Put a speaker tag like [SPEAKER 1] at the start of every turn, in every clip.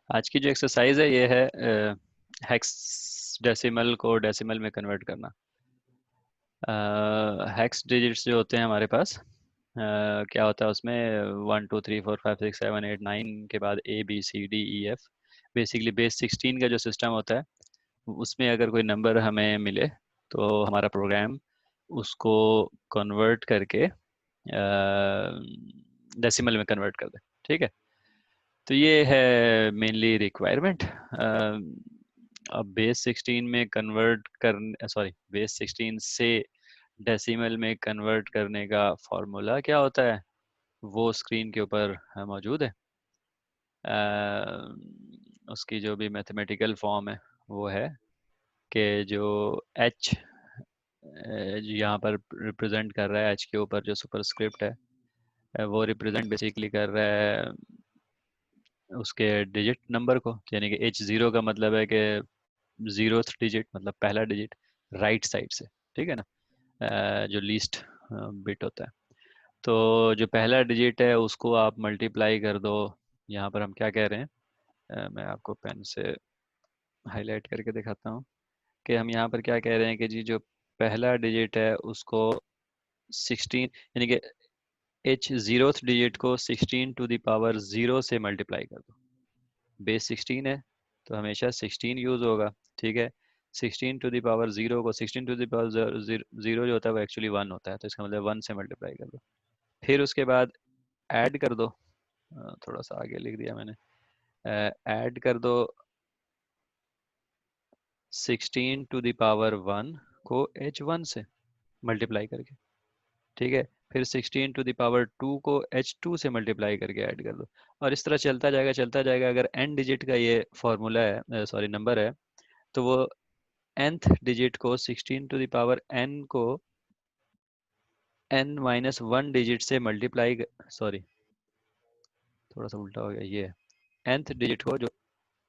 [SPEAKER 1] आज की जो एक्सरसाइज है ये है हेक्स डेसिमल को डेसिमल में कन्वर्ट करना। हेक्स डिजिट्स जो होते हैं हमारे पास, क्या होता है उसमें 1 2 3 4 5 6 7 8 9 के बाद A B C D E F। Basically base 16 का जो सिस्टम होता है उसमें अगर कोई नंबर हमें मिले तो हमारा प्रोग्राम उसको कन्वर्ट करके डेसिमल में कन्वर्ट कर दे। ठीक है, तो ये है मेनली रिक्वायरमेंट। अब बेस 16 में कन्वर्ट कर सॉरी बेस 16 से डेसिमल में कन्वर्ट करने का फॉर्मूला क्या होता है वो स्क्रीन के ऊपर मौजूद है। उसकी जो भी मैथमेटिकल फॉर्म है वो है कि जो एच यहाँ पर रिप्रेजेंट कर रहा है, एच के ऊपर जो सुपरस्क्रिप्ट है वो रिप्रेजेंट बेसिकली कर रहा है उसके डिजिट नंबर को, यानी कि H0 का मतलब है कि जीरोथ डिजिट मतलब पहला डिजिट राइट साइड से। ठीक है ना, जो लीस्ट बिट होता है। तो जो पहला डिजिट है उसको आप मल्टीप्लाई कर दो। यहाँ पर हम क्या कह रहे हैं, मैं आपको पेन से हाईलाइट करके दिखाता हूँ कि हम यहाँ पर क्या कह रहे हैं कि जी जो पहला डिजिट है उसको 16 यानी कि एच जीरोथ डिजिट को 16 टू द पावर 0 से मल्टीप्लाई कर दो। बेस 16 है तो हमेशा 16 यूज होगा। ठीक है, 16 टू द पावर 0 को 16 टू द पावर 0 जो होता है वो एक्चुअली 1 होता है, तो इसका मतलब 1 से मल्टीप्लाई कर दो। फिर उसके बाद ऐड कर दो, थोड़ा सा आगे लिख दिया मैंने, ऐड कर दो 16 टू द पावर 1 को H1 से मल्टीप्लाई करके। ठीक है, फिर 16 टू द पावर 2 को H2 से मल्टीप्लाई करके ऐड कर दो। और इस तरह चलता जाएगा। अगर n डिजिट का ये फॉर्मूला है, सॉरी नंबर है, तो वो nth डिजिट को 16 टू द पावर n को n-1 डिजिट से मल्टीप्लाई, सॉरी थोड़ा सा उल्टा हो गया, ये nth डिजिट को जो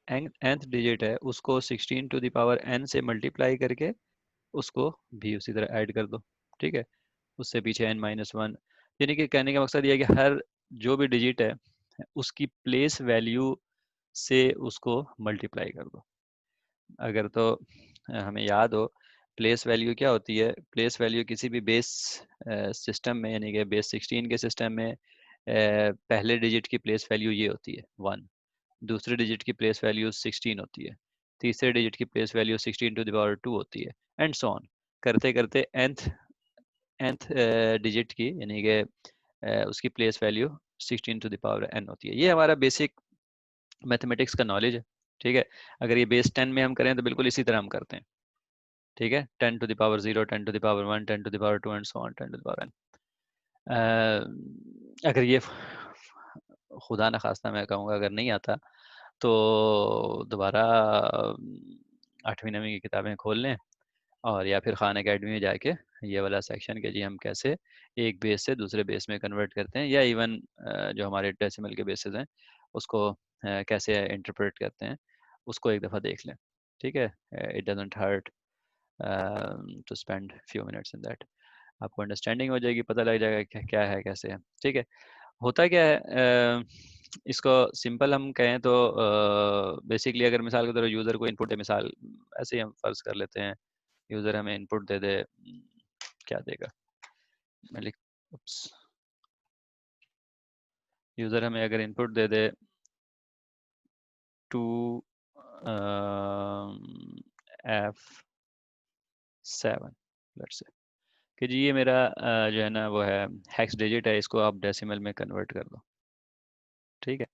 [SPEAKER 1] nth डिजिट है उसको 16 टू द पावर n से मल्टीप्लाई करके उसको भी उसी तरह ऐड कर दो। ठीक है, उससे पीछे n-1, यानी कि कहने का मकसद ये है कि हर जो भी डिजिट है उसकी प्लेस वैल्यू से उसको मल्टीप्लाई कर दो। अगर तो हमें याद हो प्लेस वैल्यू क्या होती है, प्लेस वैल्यू किसी भी बेस सिस्टम में यानी कि बेस 16 के सिस्टम में पहले डिजिट की प्लेस वैल्यू ये होती है 1, दूसरे डिजिट की प्लेस वैल्यू 16 होती है, तीसरे डिजिट की place value 16 to the power 2 होती है, एंड सो ऑन करते करते nth डिजिट की यानी कि उसकी place value 16 to the power n होती है। ये हमारा बेसिक मैथमेटिक्स का नॉलेज है। ठीक है, अगर ये बेस 10 में हम करें तो बिल्कुल इसी तरह हम करते हैं। ठीक है, 10 to the power 0, 10 to the power 1, 10 to the power 2 and so on 10 to the power n। अगर ये खुदा न खास्ता मैं कहूँगा अगर नहीं आता तो दोबारा 8वीं 9वीं की किताबें खोल लें और या फिर खान एकेडमी में जाके ये वाला सेक्शन के जी हम कैसे एक बेस से दूसरे बेस में कन्वर्ट करते हैं, या इवन जो हमारे डेसिमल के बेसिस हैं उसको कैसे इंटरप्रेट करते हैं उसको एक दफ़ा देख लें। ठीक है, it doesn't hurt to spend few minutes in that. आपको अंडरस्टैंडिंग हो जाएगी, पता लग जाएगा क्या क्या है कैसे है। ठीक है, होता क्या है, इसको सिंपल हम कहें तो बेसिकली अगर मिसाल के तौर पर यूज़र को इनपुट दे, मिसाल ऐसे ही हम फर्ज कर लेते हैं यूज़र हमें इनपुट दे दे, क्या देगा, मैं लिख यूज़र हमें अगर input they they 2F7 let's say कि जी ये मेरा जो है ना वो है हेक्स डिजिट है, इसको आप डेसिमल में कन्वर्ट कर दो। ठीक है,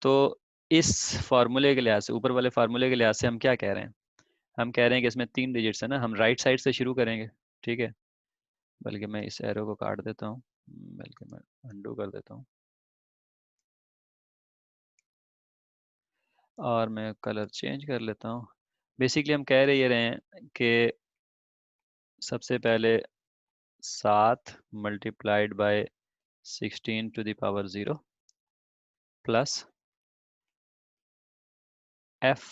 [SPEAKER 1] तो इस फार्मूले के लिहाज से, ऊपर वाले फार्मूले के लिहाज से हम क्या कह रहे हैं, हम कह रहे हैं कि इसमें 3 डिजिट्स है ना, हम राइट साइड से शुरू करेंगे। ठीक है, बल्कि मैं इस एरो को काट देता हूँ, बल्कि मैं अंडू कर देता हूँ और मैं कलर चेंज कर लेता हूँ। बेसिकली हम कह रहे ये रहे हैं कि सबसे पहले 7 multiplied by 16 to the power 0 plus f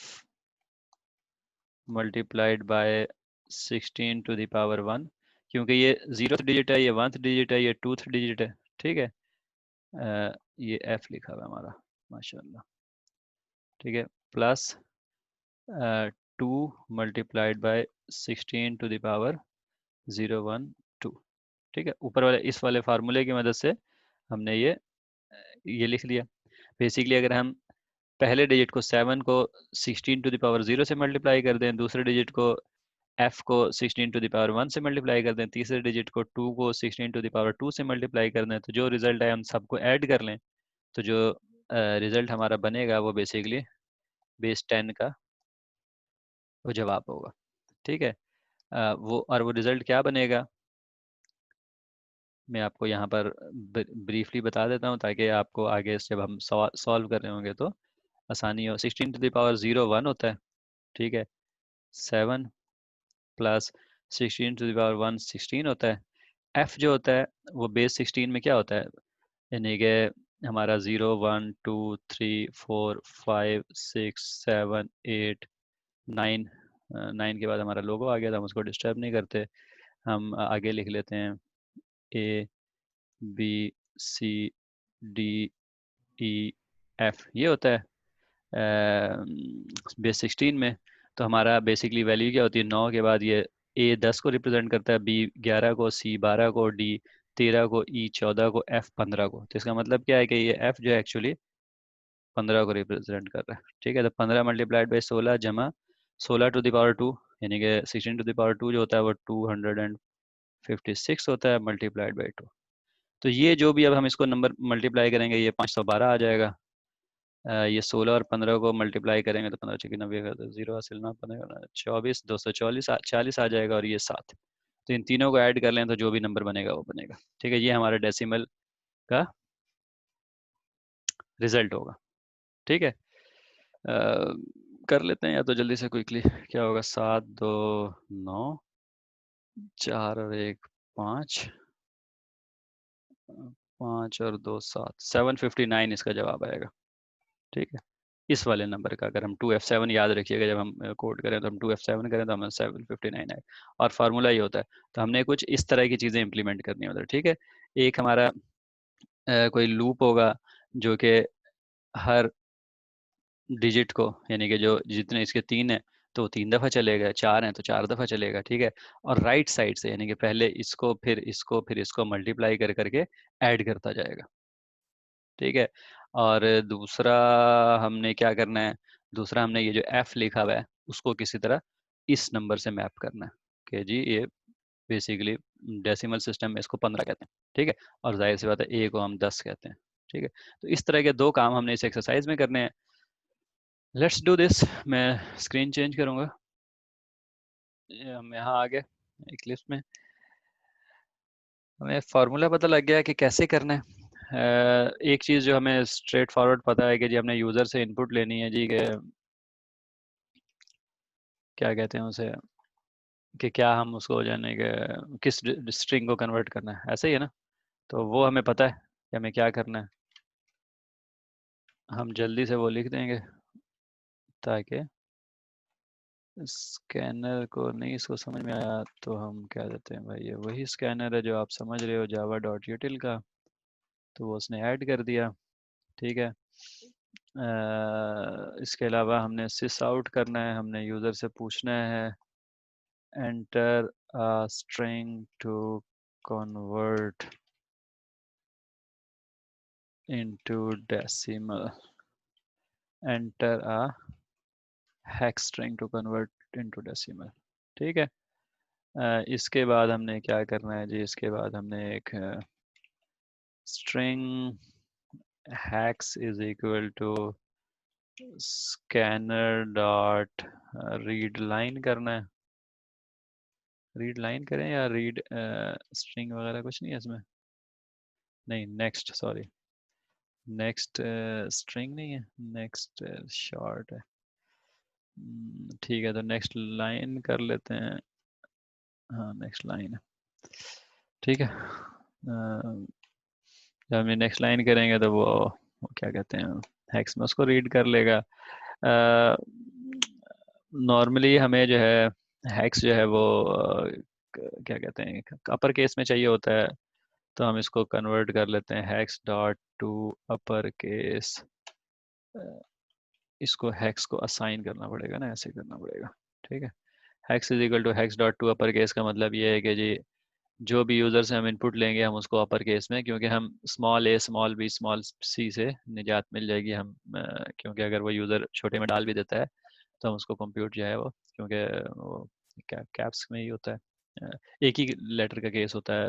[SPEAKER 1] multiplied by 16 to the power 1, क्योंकि ये 0th डिजिट है, ये 1th डिजिट है, ये 2th डिजिट है। ठीक है, ये f लिखा हुआ है हमारा, माशाल्लाह। ठीक है, plus 2 multiplied by 16 to the power 012। ठीक है, ऊपर वाले इस वाले फार्मूले की मदद से हमने ये लिख लिया। बेसिकली अगर हम पहले डिजिट को 7 को 16 टू द पावर 0 से मल्टीप्लाई कर दें, दूसरे डिजिट को f को 16 टू द पावर 1 से मल्टीप्लाई कर दें, तीसरे डिजिट को 2 को 16 टू द पावर 2 से मल्टीप्लाई कर दें, तो जो रिजल्ट है हम सबको ऐड कर लें, तो जो रिजल्ट हमारा बनेगा वो बेसिकली बेस 10 का वो जवाब होगा। ठीक है, वो रिजल्ट क्या बनेगा मैं आपको यहाँ पर ब्रीफली बता देता हूँ, ताकि आपको आगे जब हम सॉल्व कर रहे होंगे तो आसानी हो। 16 टू द पावर 0 1 होता है। ठीक है, 7 प्लस 16 टू द पावर 1 16 होता है। f जो होता है वो बेस 16 में क्या होता है, यानी कि हमारा 0 1 2 3 4 5 6 7 8 9। 9 के बाद हमारा लोगो आ गया था, हम उसको डिस्टर्ब नहीं करते, हम आगे लिख लेते हैं A B C D E F, ये होता है बेस 16 में। तो हमारा बेसिकली वैल्यू क्या होती है, 9 के बाद ये ए 10 को रिप्रेजेंट करता है, बी 11 को, सी 12 को, डी 13 को, ई 14 को, एफ 15 को। तो इसका मतलब क्या है कि ये एफ जो है एक्चुअली 15 को रिप्रेजेंट कर रहा है। ठीक है, तो 15 मल्टीप्लाइड बाई 16 जमा 16 टू द पावर 2, यानी कि 16 टू द पावर 2 जो होता है वो 256 होता है, मल्टीप्लाइड बाई 2। तो ये जो भी अब हम इसको नंबर मल्टीप्लाई करेंगे ये 512 आ जाएगा। ये 16 और 15 को मल्टीप्लाई करेंगे तो 15 चौकी 90 का, तो जीरो हासिल ना बनेगा, 24 240 40 आ जाएगा, और ये 7। तो इन तीनों को ऐड कर लें तो जो भी नंबर बनेगा वो बनेगा। ठीक है, ये हमारा डेसिमल का रिजल्ट होगा। ठीक है, कर लेते हैं या तो जल्दी से क्विकली। क्या होगा, 7 2 9, 4 और 1 5, 5 और 2 7, 759 इसका जवाब आएगा। ठीक है, इस वाले नंबर का अगर हम 2F7 याद रखिएगा, जब हम कोड करें तो हम 2F7 करें तो हमें 759 आए, और फार्मूला ये होता है। तो हमने कुछ इस तरह की चीज़ें इंप्लीमेंट करनी होती है। ठीक है, एक हमारा कोई लूप होगा जो कि हर डिजिट को, यानी कि जो जितने इसके 3 है तो 3 दफ़ा चलेगा, 4 हैं तो 4 दफ़ा चलेगा। ठीक है, और राइट साइड से यानी कि पहले इसको फिर इसको फिर इसको मल्टीप्लाई कर करके ऐड करता जाएगा। ठीक है, और दूसरा हमने क्या करना है, दूसरा हमने ये जो f लिखा हुआ है उसको किसी तरह इस नंबर से मैप करना है कि जी ये बेसिकली डेसिमल सिस्टम में इसको 15 कहते हैं। ठीक है, और जाहिर सी बात है a को हम 10 कहते हैं। ठीक है, तो इस तरह के दो काम हमने इस एक्सरसाइज में करने हैं। Let's do this. मैं स्क्रीन चेंज करूंगा, हम यहाँ आ गए इक्लिप्स में। हमें फार्मूला पता लग गया कि कैसे करना है। एक चीज़ जो हमें स्ट्रेट फॉरवर्ड पता है कि जी हमने यूज़र से इनपुट लेनी है जी, कि क्या कहते हैं उसे, कि क्या हम उसको जाने के किस स्ट्रिंग को कन्वर्ट करना है, ऐसे ही है ना। तो वो हमें पता है कि हमें क्या करना है, हम जल्दी से वो लिख देंगे ताकि स्कैनर को नहीं इसको समझ में आया तो हम क्या देते हैं, भाई ये वही स्कैनर है जो आप समझ रहे हो जावा डॉट यूटिल का, तो वो उसने ऐड कर दिया। ठीक है, इसके अलावा हमने सिस आउट करना है, हमने यूज़र से पूछना है enter a string to convert into decimal, enter a hex string to convert into decimal। ठीक है, इसके बाद हमने क्या करना है जी, इसके बाद हमने एक string hex is equal to scanner dot read line करना है। रीड लाइन करें या रीड स्ट्रिंग वगैरह कुछ नहीं है इसमें, नहीं नेक्स्ट, सॉरी नेक्स्ट स्ट्रिंग नहीं है, नेक्स्ट शॉर्ट है। ठीक है, तो नेक्स्ट लाइन कर लेते हैं, हाँ नेक्स्ट लाइन है। ठीक है, जब हम नेक्स्ट लाइन करेंगे तो वो क्या कहते हैं हेक्स में उसको रीड कर लेगा। नॉर्मली हमें जो है हेक्स जो है वो क्या कहते हैं अपर केस में चाहिए होता है, तो हम इसको कन्वर्ट कर लेते हैं hex dot to upper case इसको हेक्स को असाइन करना पड़ेगा ना, ऐसे करना पड़ेगा। ठीक है, hex is equal to hex dot to upper case का मतलब ये है कि जी जो भी यूज़र से हम इनपुट लेंगे हम उसको अपर केस में, क्योंकि हम स्मॉल ए स्मॉल बी स्मॉल सी से निजात मिल जाएगी हम क्योंकि अगर वो यूज़र छोटे में डाल भी देता है तो हम उसको कंप्यूट जो है वो, क्योंकि वो कैप्स में ही होता है, एक ही लेटर का केस होता है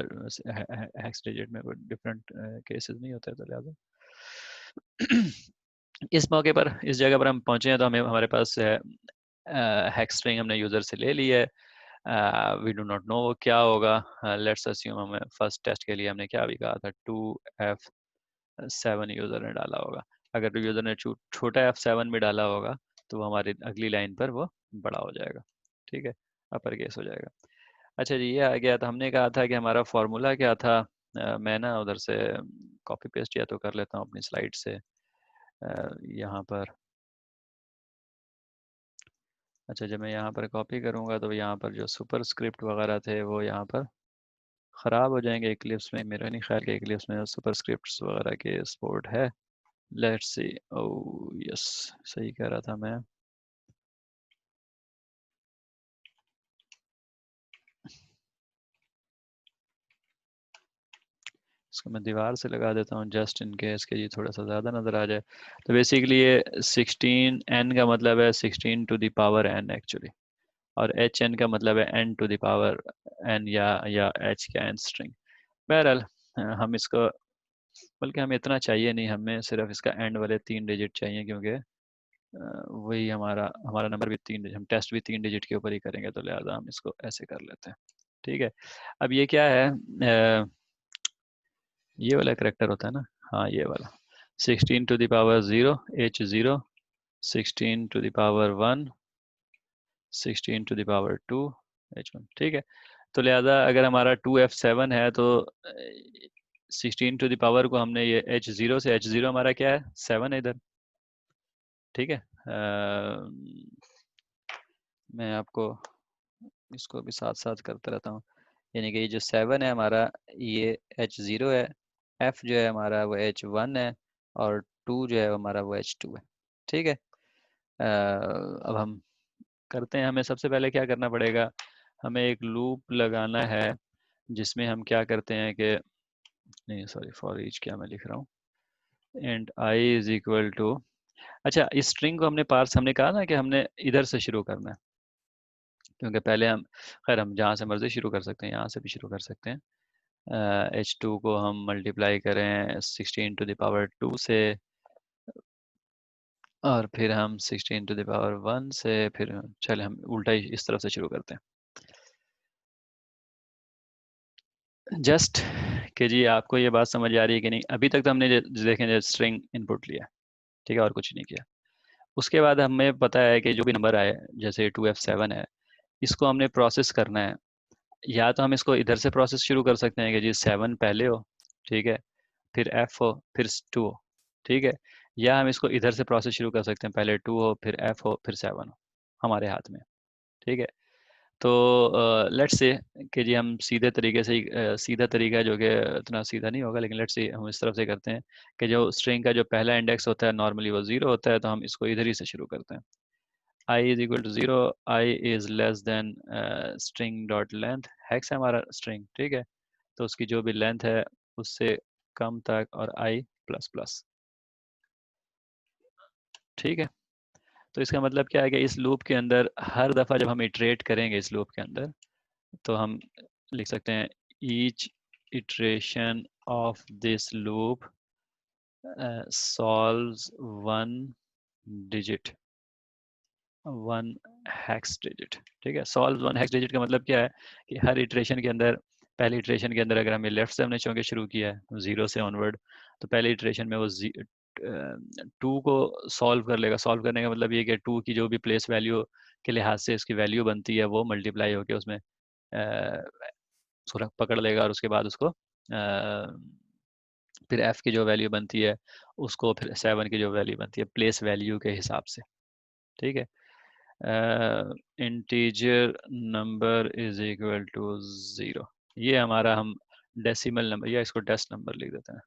[SPEAKER 1] हेक्स डिजिट में, कोई डिफरेंट केसेस नहीं होते, तो लिहाजा इस मौके पर इस जगह पर हम पहुंचे हैं तो हमें हमारे पास हेक्स स्ट्रिंग हमने यूज़र से ले ली है। वी डू नॉट नो वो क्या होगा। लेट्स अस्यूम हमें फर्स्ट टेस्ट के लिए हमने क्या भी कहा था, 2F7 यूज़र ने डाला होगा। अगर यूज़र ने छोटा F7 भी डाला होगा तो वो हमारी अगली लाइन पर वो बड़ा हो जाएगा। ठीक है, अपर केस हो जाएगा। अच्छा जी, ये आ गया। तो हमने कहा था कि हमारा फॉर्मूला क्या था। मैं ना उधर से कॉपी पेस्ट या तो कर लेता हूँ अपनी स्लाइड से यहाँ पर। अच्छा, जब मैं यहाँ पर कॉपी करूँगा तो यहाँ पर जो सुपर स्क्रिप्ट वगैरह थे वो यहाँ पर ख़राब हो जाएंगे इक्लिप्स में। मेरा नहीं ख्याल कि इक्लिप्स में सुपर स्क्रिप्ट्स वगैरह के सपोर्ट है। Let's see. ओह यस, सही कह रहा था मैं। इसको मैं दीवार से लगा देता हूँ जस्ट इन केस के जी थोड़ा सा ज़्यादा नज़र आ जाए। तो बेसिकली ये 16n का मतलब है 16 to the power n actually, और hn का मतलब है n to the power n, या h का n स्ट्रिंग। बहरहाल हम इसको, बल्कि हमें इतना चाहिए नहीं, हमें सिर्फ इसका एंड वाले 3 डिजिट चाहिए, क्योंकि वही हमारा हमारा नंबर भी 3 डिजिट, हम टेस्ट भी 3 डिजिट के ऊपर ही करेंगे, तो लिहाजा हम इसको ऐसे कर लेते हैं। ठीक है, अब ये क्या है, ये वाला करेक्टर होता है ना, हाँ ये वाला 16 to the power 0 H0, 16 to the power 1, 16 to the power 2 H1। ठीक है, तो लिहाजा अगर हमारा 2F7 है तो 16 टू द पावर को हमने ये H0 से, H0 हमारा क्या है 7 है इधर। ठीक है, मैं आपको इसको भी साथ साथ करता रहता हूँ। यानी कि ये जो 7 है हमारा, ये H0 है, F जो है हमारा वो H1 है, और 2 जो है हमारा वो H2 है। ठीक है, अब हम करते हैं। हमें सबसे पहले क्या करना पड़ेगा, हमें एक लूप लगाना है जिसमें हम क्या करते हैं कि, नहीं सॉरी, फॉर ईच क्या मैं लिख रहा हूँ, and I is equal to, अच्छा इस स्ट्रिंग को हमने पार्स, हमने कहा ना कि हमने इधर से शुरू करना है, क्योंकि पहले हम, खैर हम जहाँ से मर्जी शुरू कर सकते हैं, यहाँ से भी शुरू कर सकते हैं। H2 को हम मल्टीप्लाई करें 16 टू द पावर 2 से, और फिर हम 16 टू द पावर 1 से, फिर चले हम उल्टा ही इस तरफ से शुरू करते हैं। जस्ट कि जी आपको ये बात समझ आ रही है कि नहीं। अभी तक तो हमने देखें स्ट्रिंग इनपुट लिया, ठीक है, और कुछ नहीं किया। उसके बाद हमें पता है कि जो भी नंबर आए, जैसे 2F7 है, इसको हमने प्रोसेस करना है। या तो हम इसको इधर से प्रोसेस शुरू कर सकते हैं कि जी 7 पहले हो, ठीक है, फिर F हो, फिर 2 हो, ठीक है, या हम इसको इधर से प्रोसेस शुरू कर सकते हैं, पहले 2 हो, फिर F हो, फिर 7 हो, हमारे हाथ में। ठीक है, तो लेट्स से कि जी हम सीधे तरीके से ही सीधा तरीका जो कि इतना सीधा नहीं होगा, लेकिन लेट्स से हम इस तरफ से करते हैं कि जो स्ट्रिंग का जो पहला इंडेक्स होता है नॉर्मली वो 0 होता है, तो हम इसको इधर ही से शुरू करते हैं। I is equal to 0, I is less than string dot length, hex है हमारा स्ट्रिंग, ठीक है, तो उसकी जो भी लेंथ है उससे कम तक, और I प्लस प्लस। ठीक है, तो इसका मतलब क्या है कि इस लूप के अंदर हर दफ़ा जब हम इटरेट करेंगे इस लूप के अंदर, तो हम लिख सकते हैं each iteration of this loop solves digit one hacks digit. ठीक है, सॉल्व वन हैक्स डिजिट का मतलब क्या है कि हर इटरेशन के अंदर, पहली इटरेशन के अंदर अगर हमें लेफ्ट से हमने चूंकि शुरू किया है 0 से ऑनवर्ड, तो पहले इटरेशन में वो 2 को सॉल्व कर लेगा। सॉल्व करने का मतलब ये कि 2 की जो भी प्लेस वैल्यू के लिहाज से इसकी वैल्यू बनती है वो मल्टीप्लाई होकर उसमें उसको पकड़ लेगा, और उसके बाद उसको फिर F की जो वैल्यू बनती है उसको, फिर 7 की जो वैल्यू बनती है प्लेस वैल्यू के हिसाब से। ठीक है, integer number is equal to 0, ये हमारा हम डेसिमल नंबर, या इसको डेस नंबर लिख देते हैं।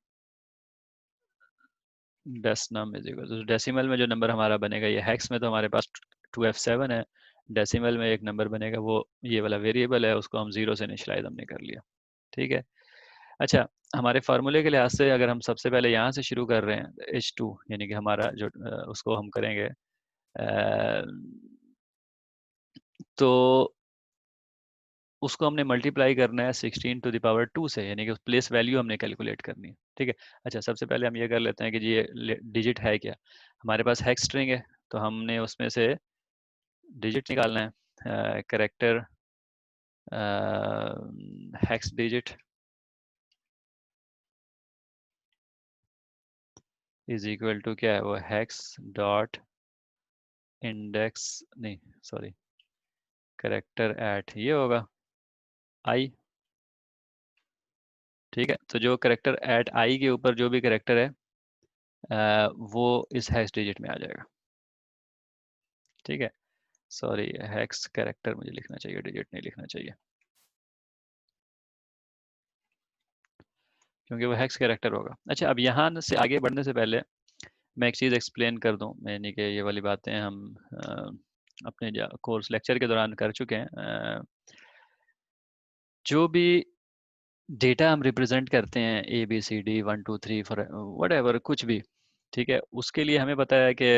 [SPEAKER 1] डेसिमल इज इक्वल तो डेसिमल में जो नंबर हमारा बनेगा, ये हेक्स में तो हमारे पास 2f7 है, डेसिमल में एक नंबर बनेगा, वो ये वाला वेरिएबल है, उसको हम जीरो से इनिशियलाइज हमने कर लिया। ठीक है। अच्छा, हमारे फार्मूले के लिहाज से अगर हम सबसे पहले यहाँ से शुरू कर रहे हैं H2, यानी कि हमारा जो उसको हम करेंगे तो उसको हमने मल्टीप्लाई करना है 16 to the power 2 से, यानी कि प्लेस वैल्यू हमने कैलकुलेट करनी है। ठीक है। अच्छा, सबसे पहले हम ये कर लेते हैं कि जी ये डिजिट है क्या। हमारे पास हेक्स स्ट्रिंग है, तो हमने उसमें से डिजिट निकालना है। Character hex digit is equal to क्या है वो, हेक्स डॉट इंडेक्स, नहीं सॉरी, करेक्टर एट ये होगा आई। ठीक है, तो जो करेक्टर एट आई के ऊपर जो भी करेक्टर है वो इस हैश डिजिट में आ जाएगा। ठीक है, सॉरी, हैक्स करेक्टर मुझे लिखना चाहिए, डिजिट नहीं लिखना चाहिए, क्योंकि वो हैक्स करेक्टर होगा। अच्छा, अब यहाँ से आगे बढ़ने से पहले मैं एक चीज़ एक्सप्लेन कर दूँ, यानी कि ये वाली बातें हम अपने कोर्स लेक्चर के दौरान कर चुके हैं। जो भी डेटा हम रिप्रेजेंट करते हैं ABCD 1 2 3 4 वट एवर कुछ भी, ठीक है, उसके लिए हमें पता है कि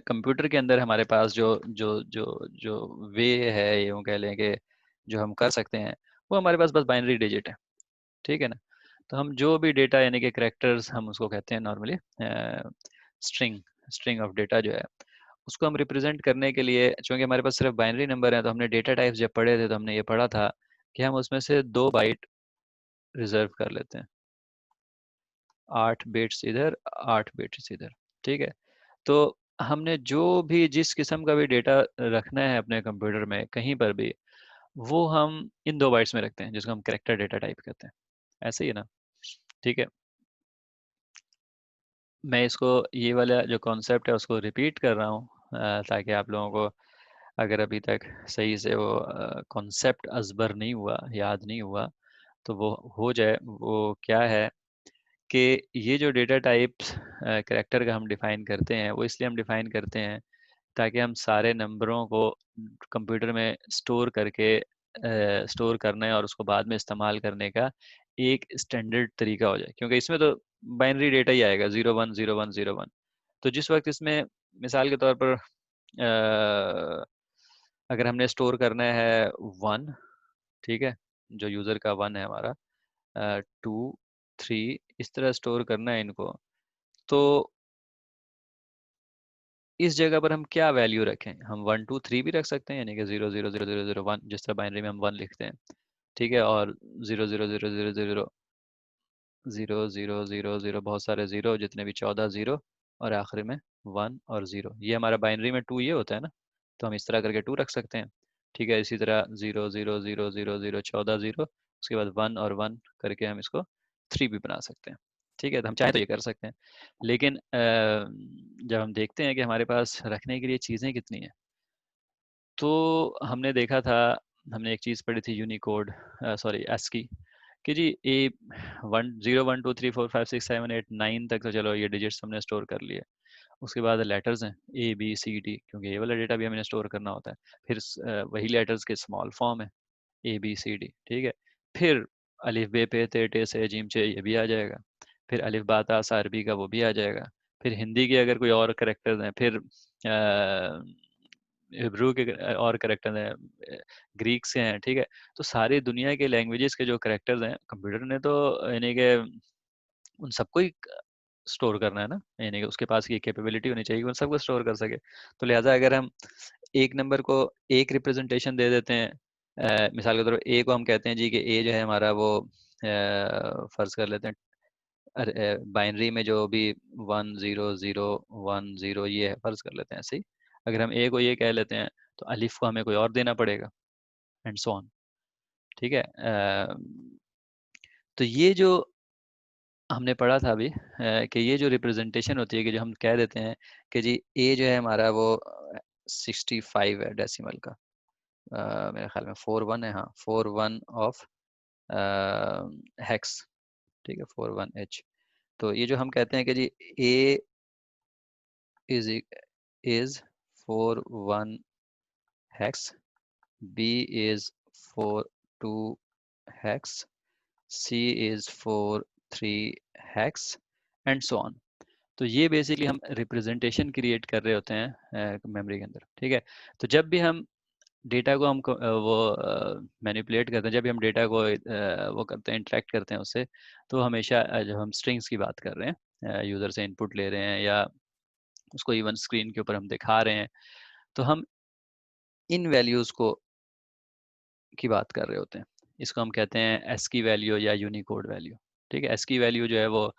[SPEAKER 1] कंप्यूटर के अंदर हमारे पास जो जो जो जो वे है, यूँ कह लें कि जो हम कर सकते हैं, वो हमारे पास बस बाइनरी डिजिट है। ठीक है ना। तो हम जो भी डेटा यानी कि करेक्टर्स हम उसको कहते हैं normally, string string of data जो है, उसको हम रिप्रेजेंट करने के लिए, चूंकि हमारे पास सिर्फ बाइनरी नंबर है, तो हमने डेटा टाइप्स जब पढ़े थे तो हमने ये पढ़ा था कि हम उसमें से 2 बाइट रिजर्व कर लेते हैं, 8 बिट्स इधर, 8 बिट्स इधर। ठीक है। तो हमने जो भी जिस किस्म का भी डेटा रखना है अपने कंप्यूटर में कहीं पर भी, वो हम इन 2 बाइट्स में रखते हैं, जिसको हम करेक्टर डेटा टाइप कहते हैं। ऐसे ही है ना। ठीक है। मैं इसको ये वाला जो कॉन्सेप्ट है उसको रिपीट कर रहा हूँ, ताकि आप लोगों को अगर अभी तक सही से वो कॉन्सेप्ट अजबर नहीं हुआ, याद नहीं हुआ, तो वो हो जाए। वो क्या है कि ये जो डेटा टाइप्स करेक्टर का हम डिफ़ाइन करते हैं, वो इसलिए हम डिफ़ाइन करते हैं ताकि हम सारे नंबरों को कंप्यूटर में स्टोर करके स्टोर करने और उसको बाद में इस्तेमाल करने का एक स्टैंडर्ड तरीका हो जाए, क्योंकि इसमें तो बाइनरी डेटा ही आएगा, 0 1 0 1 0 1। तो जिस वक्त इसमें मिसाल के तौर पर अगर हमने स्टोर करना है 1, ठीक है, जो यूज़र का 1 है हमारा, 2 3, इस तरह स्टोर करना है इनको, तो इस जगह पर हम क्या वैल्यू रखें, हम 1 2 3 भी रख सकते हैं, यानी कि 0 0 0 0 0 1, जिस तरह बाइनरी में हम 1 लिखते हैं। ठीक है, और 0 0 0 0 0 0 0 0 0 बहुत सारे जीरो, जितने भी 14 जीरो, और आखिरी में 1 और 0। ये हमारा बाइनरी में 2 ये होता है ना, तो हम इस तरह करके 2 रख सकते हैं। ठीक है, इसी तरह 0 0 0 0 0 14 जीरो, उसके बाद 1 और 1 करके हम इसको 3 भी बना सकते हैं। ठीक है, तो हम चाहें तो ये कर सकते हैं। लेकिन जब हम देखते हैं कि हमारे पास रखने के लिए चीज़ें कितनी हैं, तो हमने देखा था, हमने एक चीज़ पढ़ी थी यूनिकोड, सॉरी ASCII, कि जी ए 1 0 1 2 3 4 5 6 7 8 9 तक तो चलो ये डिजिट्स हमने स्टोर कर लिए। उसके बाद लेटर्स हैं ABCD, क्योंकि ये वाला डेटा भी हमें स्टोर करना होता है। फिर वही लेटर्स के स्मॉल फॉर्म है ABCD। ठीक है। फिर अलिफ बे पे ते टे से जीम चे ये भी आ जाएगा। फिर अलिफ बा ता सा अरबी का वो भी आ जाएगा। फिर हिंदी के अगर कोई और करेक्टर्स हैं, फिर हिब्रू के और करेक्टर्स हैं, ग्रीक से हैं। ठीक है। तो सारी दुनिया के लैंग्वेजेस के जो करेक्टर्स हैं, कंप्यूटर ने तो यानी कि उन सबको ही स्टोर करना है ना, यानी कि उसके पास ये कैपेबिलिटी होनी चाहिए कि उन सबको स्टोर कर सके। तो लिहाजा अगर हम एक नंबर को एक रिप्रेजेंटेशन दे देते हैं, मिसाल के तौर पर ए को हम कहते हैं जी कि ए जो है हमारा वो फर्ज कर लेते हैं, बाइनरी में जो भी 1 0 0 1 0 ये है, फर्ज कर लेते हैं ऐसे ही। अगर हम ए को ये कह लेते हैं, तो अलिफ को हमें कोई और देना पड़ेगा, एंड सो ऑन। ठीक है। तो ये जो हमने पढ़ा था अभी, कि ये जो रिप्रेजेंटेशन होती है, कि जो हम कह देते हैं कि जी ए जो है हमारा वो 65 है डेसिमल का, मेरे ख्याल में 4 1 है, हाँ 4 1 ऑफ हेक्स। ठीक है, 4 1 H। तो ये जो हम कहते हैं कि जी A is for 1 hex, B is for 2 hex, C is for 3 hex and so on. तो ये बेसिकली हम रिप्रेजेंटेशन क्रिएट कर रहे होते हैं मेमोरी के अंदर, ठीक है। तो जब भी हम डेटा को वो मैनिपुलेट करते हैं, जब भी हम डेटा को वो करते हैं, इंटरेक्ट करते हैं उससे, तो हमेशा जब हम स्ट्रिंग्स की बात कर रहे हैं, यूज़र से इनपुट ले रहे हैं या उसको इवन स्क्रीन के ऊपर हम दिखा रहे हैं, तो हम इन वैल्यूज़ को की बात कर रहे होते हैं। इसको हम कहते हैं एस की वैल्यू या यूनिकोड वैल्यू, ठीक है। एस की वैल्यू जो है वो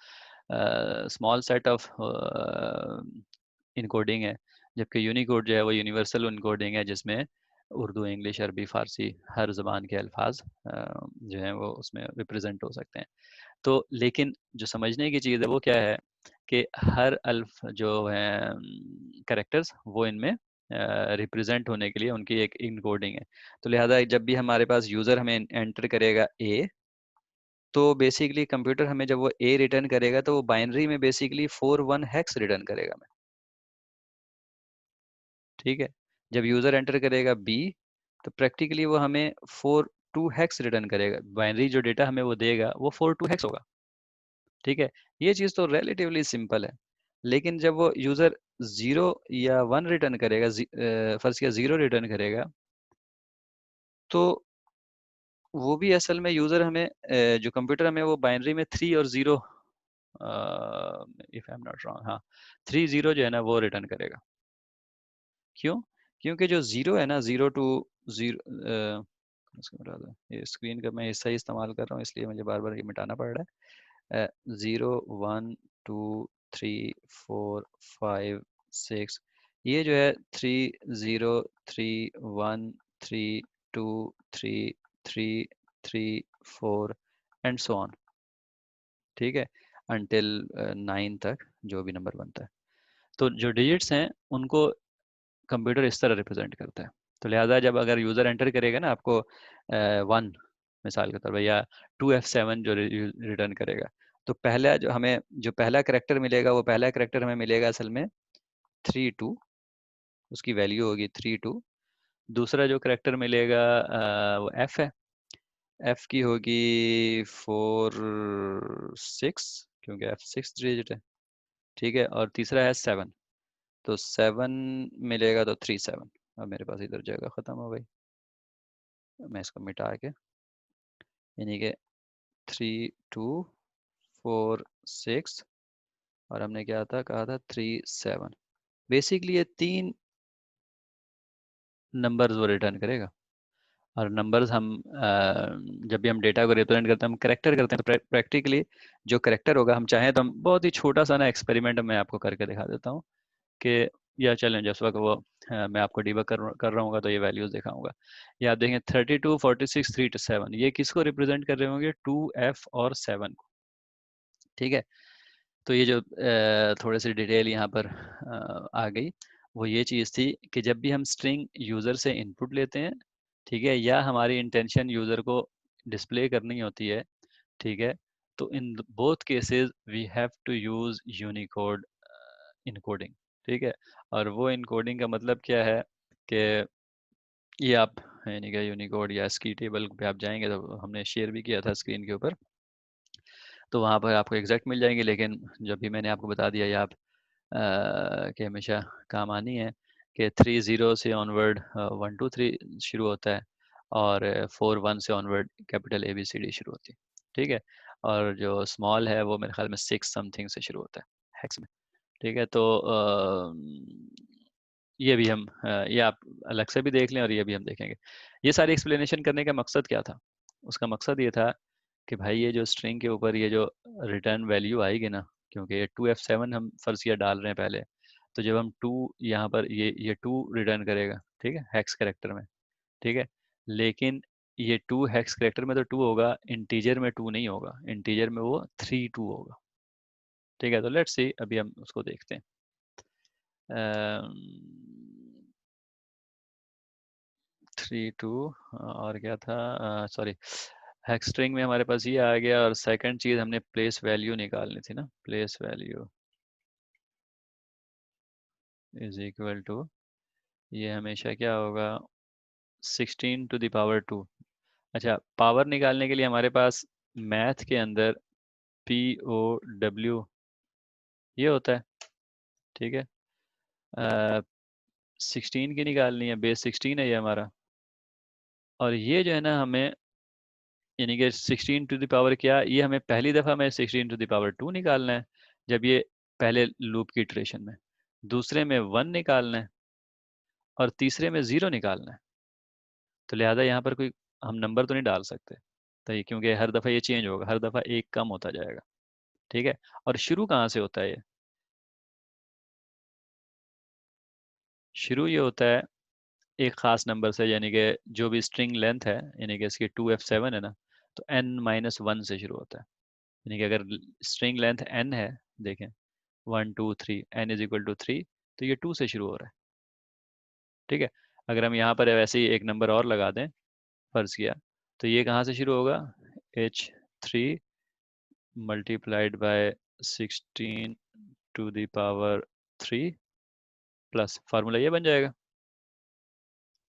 [SPEAKER 1] स्मॉल सेट ऑफ इनकोडिंग है, जबकि यूनिकोड जो है वो यूनिवर्सल इनकोडिंग है, जिसमें उर्दू, इंग्लिश, अरबी, फ़ारसी हर ज़बान के अल्फाज जो हैं वो उसमें रिप्रेजेंट हो सकते हैं। तो लेकिन जो समझने की चीज़ है वो क्या है कि हर अल्फ जो है कैरेक्टर्स वो इनमें रिप्रेजेंट होने के लिए उनकी एक इनकोडिंग है। तो लिहाजा जब भी हमारे पास यूज़र हमें एंटर करेगा ए, तो बेसिकली कंप्यूटर हमें जब वो ए रिटर्न करेगा तो वो बाइनरी में बेसिकली 4 1 हेक्स रिटर्न करेगा हमें, ठीक है। जब यूज़र एंटर करेगा बी, तो प्रैक्टिकली वो हमें 4 2 हेक्स रिटर्न करेगा। बाइनरी जो डेटा हमें वो देगा वो 4 2 हेक्स होगा, ठीक है। ये चीज़ तो रिलेटिवली सिंपल है। लेकिन जब वो यूज़र 0 या 1 रिटर्न करेगा, फर्ज किया 0 रिटर्न करेगा, तो वो भी असल में यूज़र हमें जो कंप्यूटर हमें वो बाइनरी में 3 और 0, if I am not wrong, हाँ 3 0 जो है ना वो रिटर्न करेगा। क्यों? क्योंकि जो 0 है ना, 0 to 0, इसको मिटा दो, ये स्क्रीन का मैं हिस्सा ही इस्तेमाल कर रहा हूँ इसलिए मुझे बार बार ये मिटाना पड़ रहा है। 0 1 2 3 4 5 6, ये जो है 3 0 3 1 3 2 3 3 3 4 एंड सो ऑन, ठीक है, अनटिल 9 तक जो भी नंबर बनता है। तो जो डिजिट्स हैं उनको कंप्यूटर इस तरह रिप्रेजेंट करता है। तो लिहाजा जब अगर यूज़र एंटर करेगा ना आपको 1 मिसाल के तौर पर, या 2 F7 जो रिटर्न करेगा, तो पहला जो हमें जो पहला करेक्टर मिलेगा वो पहला करेक्टर हमें मिलेगा असल में 3 2, उसकी वैल्यू होगी 3 2। दूसरा जो करेक्टर मिलेगा वो F है, F की होगी 4 6, क्योंकि F 6 डिजिट है, ठीक है। और तीसरा है 7, तो 7 मिलेगा तो 3 7। अब मेरे पास इधर जगह ख़त्म हो गई, मैं इसको मिटा के, यानी कि 3 2 4 6, और हमने क्या था कहा था 3 7। बेसिकली ये 3 नंबर्स वो रिटर्न करेगा। और नंबर्स हम जब भी हम डेटा को रिप्रेजेंट करते हैं, हम करेक्टर करते हैं, तो प्रैक्टिकली जो करेक्टर होगा, हम चाहें तो हम बहुत ही छोटा सा ना एक्सपेरिमेंट मैं आपको करके दिखा देता हूँ कि, या चलें जिस वक्त वो मैं आपको डिबग कर रहा हूँ तो ये वैल्यूज दिखाऊंगा। ये आप देखें 32 46 3 to 7, ये किसको रिप्रेजेंट कर रहे होंगे? 2 F और 7 को, ठीक है। तो ये जो थोड़ी सी डिटेल यहाँ पर आ गई, वो ये चीज़ थी कि जब भी हम स्ट्रिंग यूज़र से इनपुट लेते हैं, ठीक है, या हमारी इंटेंशन यूज़र को डिस्प्ले करनी होती है, ठीक है, तो in both cases we have to use Unicode encoding, ठीक है। और वो इनकोडिंग का मतलब क्या है कि ये आप, यानी कि यूनिकोड या स्की टेबल पे आप जाएंगे, तो हमने शेयर भी किया था स्क्रीन के ऊपर, तो वहाँ पर आपको एग्जैक्ट मिल जाएंगे। लेकिन जब भी मैंने आपको बता दिया, या आप कि हमेशा काम आनी है कि 3 0 से ऑनवर्ड 1 2 3 शुरू होता है, और 4 1 से ऑनवर्ड कैपिटल ABCD शुरू होती है, ठीक है। और जो स्मॉल है वो मेरे ख्याल में 6 समथिंग से शुरू होता है हेक्स में, ठीक है। तो ये भी हम ये आप अलग से भी देख लें और ये भी हम देखेंगे। ये सारी एक्सप्लेनेशन करने का मकसद क्या था? उसका मकसद ये था कि भाई ये जो स्ट्रिंग के ऊपर ये जो रिटर्न वैल्यू आएगी ना, क्योंकि ये 2 F7 हम फर्ज किया डाल रहे हैं पहले, तो जब हम 2 यहाँ पर ये 2 रिटर्न करेगा, ठीक है, हेक्स करेक्टर में, ठीक है। लेकिन ये 2 हेक्स करेक्टर में तो 2 होगा, इंटीजर में 2 नहीं होगा, इंटीजर में वो 3 2 होगा, ठीक है। तो लेट्स सी, अभी हम उसको देखते हैं। 3 2, और क्या था, सॉरी, हेक्स स्ट्रिंग में हमारे पास ये आ गया, और सेकंड चीज हमने प्लेस वैल्यू निकालनी थी ना, place value is equal to, ये हमेशा क्या होगा, 16 to the power 2। अच्छा, पावर निकालने के लिए हमारे पास मैथ के अंदर POW ये होता है, ठीक है। 16 की निकालनी है, बेस 16 है ये हमारा, और ये जो है ना हमें, यानी कि 16 to the power क्या, ये हमें पहली दफ़ा में 16 to the power 2 निकालना है, जब ये पहले लूप की इटरेशन में, दूसरे में 1 निकालना है, और तीसरे में 0 निकालना है। तो लिहाजा यहाँ पर कोई हम नंबर तो नहीं डाल सकते, तो ये क्योंकि हर दफ़ा ये चेंज होगा, हर दफ़ा एक कम होता जाएगा, ठीक है। और शुरू कहाँ से होता है ये, शुरू ये होता है एक ख़ास नंबर से, यानी कि जो भी स्ट्रिंग लेंथ है, यानी कि इसकी 2F7 है ना, तो n-1 से शुरू होता है। यानी कि अगर स्ट्रिंग लेंथ n है, देखें 1 2 3, n=3, तो ये 2 से शुरू हो रहा है, ठीक है। अगर हम यहाँ पर वैसे ही एक नंबर और लगा दें, फर्ज किया, तो ये कहाँ से शुरू होगा, h3 multiplied by 16 to the power 3 plus formula ये बन जाएगा,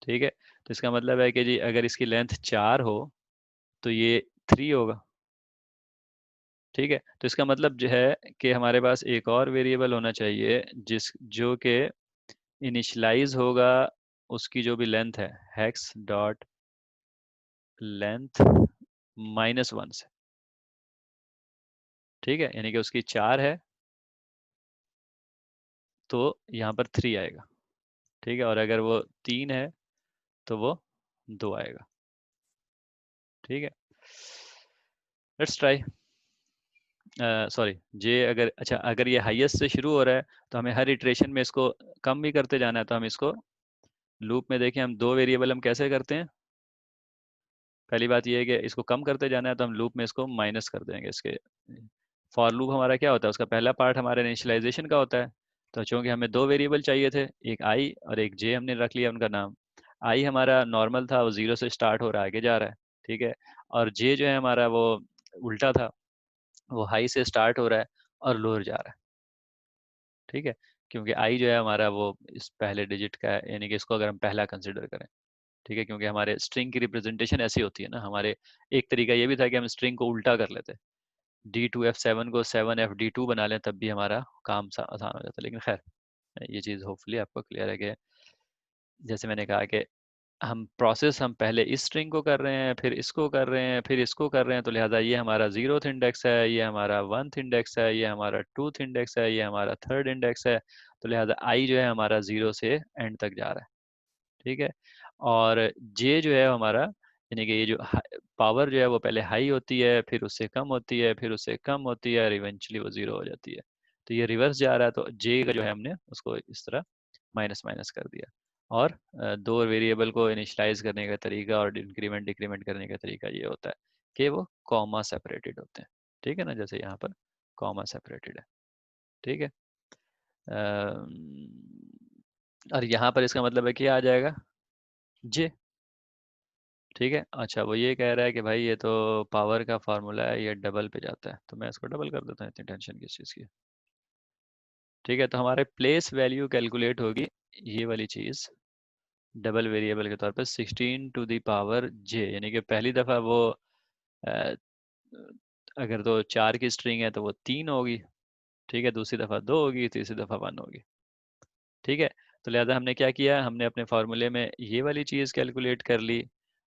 [SPEAKER 1] ठीक है। तो इसका मतलब है कि जी अगर इसकी लेंथ 4 हो तो ये 3 होगा, ठीक है। तो इसका मतलब जो है कि हमारे पास एक और वेरिएबल होना चाहिए जिस जो कि इनिशलाइज होगा उसकी जो भी लेंथ है, हेक्स डॉट लेंथ -1 से, ठीक है। यानी कि उसकी 4 है तो यहाँ पर 3 आएगा, ठीक है। और अगर वो 3 है तो वो 2 आएगा, ठीक है। Let's try. सॉरी, जे अगर, अच्छा अगर ये हाईएस्ट से शुरू हो रहा है तो हमें हर इटरेशन में इसको कम भी करते जाना है, तो हम इसको लूप में देखें, हम दो वेरिएबल हम कैसे करते हैं। पहली बात ये है कि इसको कम करते जाना है, तो हम लूप में इसको माइनस कर देंगे इसके। फॉर लूप हमारा क्या होता है, उसका पहला पार्ट हमारे इनिशियलाइजेशन का होता है। तो चूंकि हमें दो वेरिएबल चाहिए थे, एक आई और एक जे, हमने रख लिया उनका नाम। आई हमारा नॉर्मल था, वो 0 से स्टार्ट हो रहा है, आगे जा रहा है, ठीक है। और जे जो है हमारा वो उल्टा था, वो हाई से स्टार्ट हो रहा है और लोअर जा रहा है, ठीक है। क्योंकि आई जो है हमारा वो इस पहले डिजिट का है, यानी कि इसको अगर हम पहला कंसिडर करें, ठीक है। क्योंकि हमारे स्ट्रिंग की रिप्रेजेंटेशन ऐसी होती है ना, हमारे एक तरीका ये भी था कि हम स्ट्रिंग को उल्टा कर लेते, D2F7 को 7FD2 बना लें, तब भी हमारा काम आसान हो जाता। लेकिन खैर, ये चीज़ होपफुली आपको क्लियर है कि जैसे मैंने कहा कि हम पहले इस स्ट्रिंग को कर रहे हैं, फिर इसको कर रहे हैं, फिर इसको कर रहे हैं, तो लिहाजा ये हमारा 0th इंडेक्स है, ये हमारा 1th इंडेक्स है, ये हमारा 2th इंडेक्स है, ये हमारा 3rd इंडेक्स है। तो लिहाजा आई जो है हमारा 0 से एंड तक जा रहा है, ठीक है। और जे जो है हमारा, यानी कि ये जो पावर जो है वो पहले हाई होती है, फिर उससे कम होती है, फिर उससे कम होती है, और इवेंचुअली वो 0 हो जाती है। तो ये रिवर्स जा रहा है, तो जे का जो है हमने उसको इस तरह माइनस माइनस कर दिया। और दो वेरिएबल को इनिशलाइज करने का तरीका और इंक्रीमेंट डिक्रीमेंट करने का तरीका ये होता है कि वो कॉमा सेपरेटेड होते हैं, ठीक है ना, जैसे यहाँ पर कॉमा सेपरेटेड है, ठीक है। और यहाँ पर इसका मतलब है क्या आ जाएगा, जे, ठीक है। अच्छा, वो ये कह रहा है कि भाई ये तो पावर का फार्मूला है, ये डबल पे जाता है, तो मैं इसको डबल कर देता हूँ, इतनी टेंशन किस चीज़ की, ठीक है। तो हमारे प्लेस वैल्यू कैलकुलेट होगी ये वाली चीज़, डबल वेरिएबल के तौर पर 16 to the power j, यानी कि पहली दफ़ा वो अ, अगर तो 4 की स्ट्रिंग है तो वो 3 होगी, ठीक है। दूसरी दफ़ा 2 होगी, तीसरी दफ़ा 1 होगी, ठीक है। तो लिहाजा हमने क्या किया, हमने अपने फार्मूले में ये वाली चीज़ कैलकुलेट कर ली,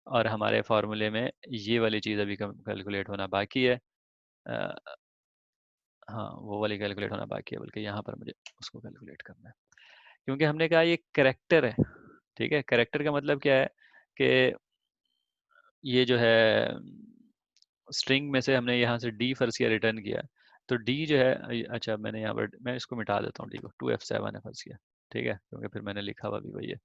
[SPEAKER 1] और हमारे फार्मूले में ये वाली चीज़ अभी कैलकुलेट होना बाकी है। अ, हाँ, वो वाली कैलकुलेट होना बाकी है, बल्कि यहाँ पर मुझे उसको कैलकुलेट करना है, क्योंकि हमने कहा ये करेक्टर है, ठीक है। करेक्टर का मतलब क्या है कि ये जो है स्ट्रिंग में से हमने यहाँ से डी फर्ज किया, रिटर्न किया, तो डी जो है अच्छा मैंने यहाँ पर, मैं इसको मिटा देता हूँ, डी को 2F7 है फर्ज किया, ठीक है, क्योंकि फिर मैंने लिखा हुआ भी वही है।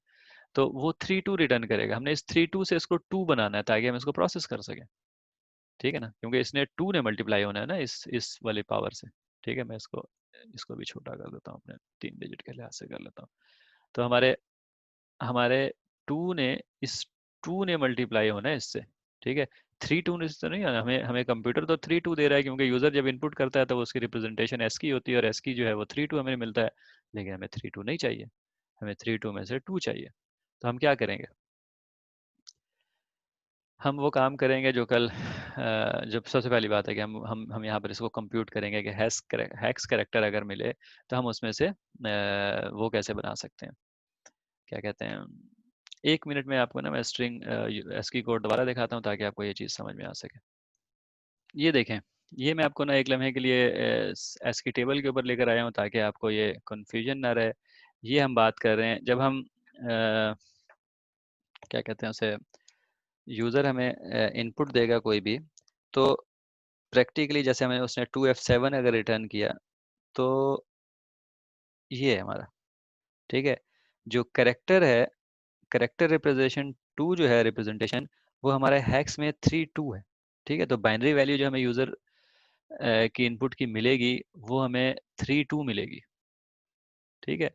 [SPEAKER 1] तो वो 3 2 रिटर्न करेगा, हमने इस 3 2 से इसको 2 बनाना है ताकि हम इसको प्रोसेस कर सकें, ठीक है ना, क्योंकि इसने 2 ने मल्टीप्लाई होना है ना इस वाले पावर से, ठीक है। मैं इसको इसको भी छोटा कर देता हूँ, अपने 3 डिजिट के लिहाज से कर लेता हूँ। तो हमारे हमारे 2 ने इस 2 ने मल्टीप्लाई होना है इससे, ठीक है। 3 2 तो नहीं है, हमें हमें कंप्यूटर तो 3 2 दे रहा है, क्योंकि यूजर जब इनपुट करता है तो उसकी रिप्रेजेंटेशन एस की होती है, और एस की जो है वो 3 2 हमें मिलता है। लेकिन हमें 3 2 नहीं चाहिए, हमें 3 2 में से 2 चाहिए। तो हम क्या करेंगे, हम वो काम करेंगे जो कल जब सबसे पहली बात है कि हम यहाँ पर इसको कंप्यूट करेंगे कि हैक्स करेक्टर अगर मिले तो हम उसमें से वो कैसे बना सकते हैं, क्या कहते हैं। 1 मिनट में आपको ना मैं स्ट्रिंग एस्की कोड दोबारा दिखाता हूँ ताकि आपको ये चीज़ समझ में आ सके। ये देखें, ये मैं आपको ना एक लम्हे के लिए एस्की टेबल के ऊपर लेकर आया हूँ ताकि आपको ये कन्फ्यूजन ना रहे। ये हम बात कर रहे हैं जब हम क्या कहते हैं उसे, यूज़र हमें इनपुट देगा कोई भी, तो प्रैक्टिकली जैसे हमें उसने 2F7 अगर रिटर्न किया तो ये है हमारा, ठीक है। जो करेक्टर है, करेक्टर रिप्रेजेंटेशन 2 जो है रिप्रेजेंटेशन, वो हमारे हैक्स में 3 2 है, ठीक है। तो बाइनरी वैल्यू जो हमें यूज़र की इनपुट की मिलेगी वो हमें 3 2 मिलेगी, ठीक है।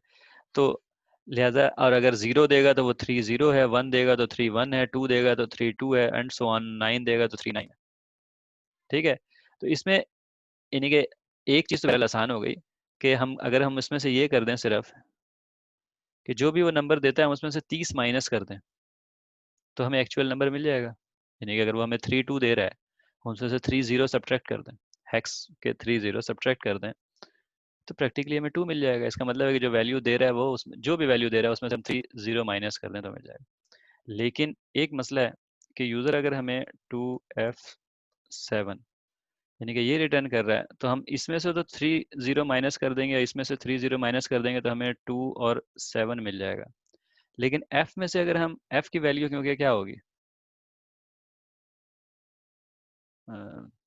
[SPEAKER 1] तो लिहाजा, और अगर 0 देगा तो वो 3 0 है, 1 देगा तो 3 1 है, 2 देगा तो 3 2 है, एंड सो ऑन, 9 देगा तो 3 9 है, ठीक है। तो इसमें यानी कि एक चीज़ तो पहले आसान हो गई कि हम अगर हम इसमें से ये कर दें सिर्फ कि जो भी वो नंबर देता है हम उसमें से 30 माइनस कर दें तो हमें एक्चुअल नंबर मिल जाएगा। यानी कि अगर वो हमें 3 2 दे रहा है, हम उसमें से 3 0 सब्ट्रैक्ट कर दें, हैक्स के 3 0 सब्ट्रैक्ट कर दें, तो प्रैक्टिकली हमें 2 मिल जाएगा। इसका मतलब है कि जो वैल्यू दे रहा है वो, उसमें जो भी वैल्यू दे रहा है उसमें से हम 3 0 माइनस कर दें तो मिल जाएगा। लेकिन एक मसला है कि यूज़र अगर हमें 2F7 यानी कि ये रिटर्न कर रहा है, तो हम इसमें से तो 3 0 माइनस कर देंगे, या इसमें से 3 0 माइनस कर देंगे तो हमें 2 और 7 मिल जाएगा। लेकिन एफ में से अगर हम एफ की वैल्यू, क्योंकि क्या होगी, अ,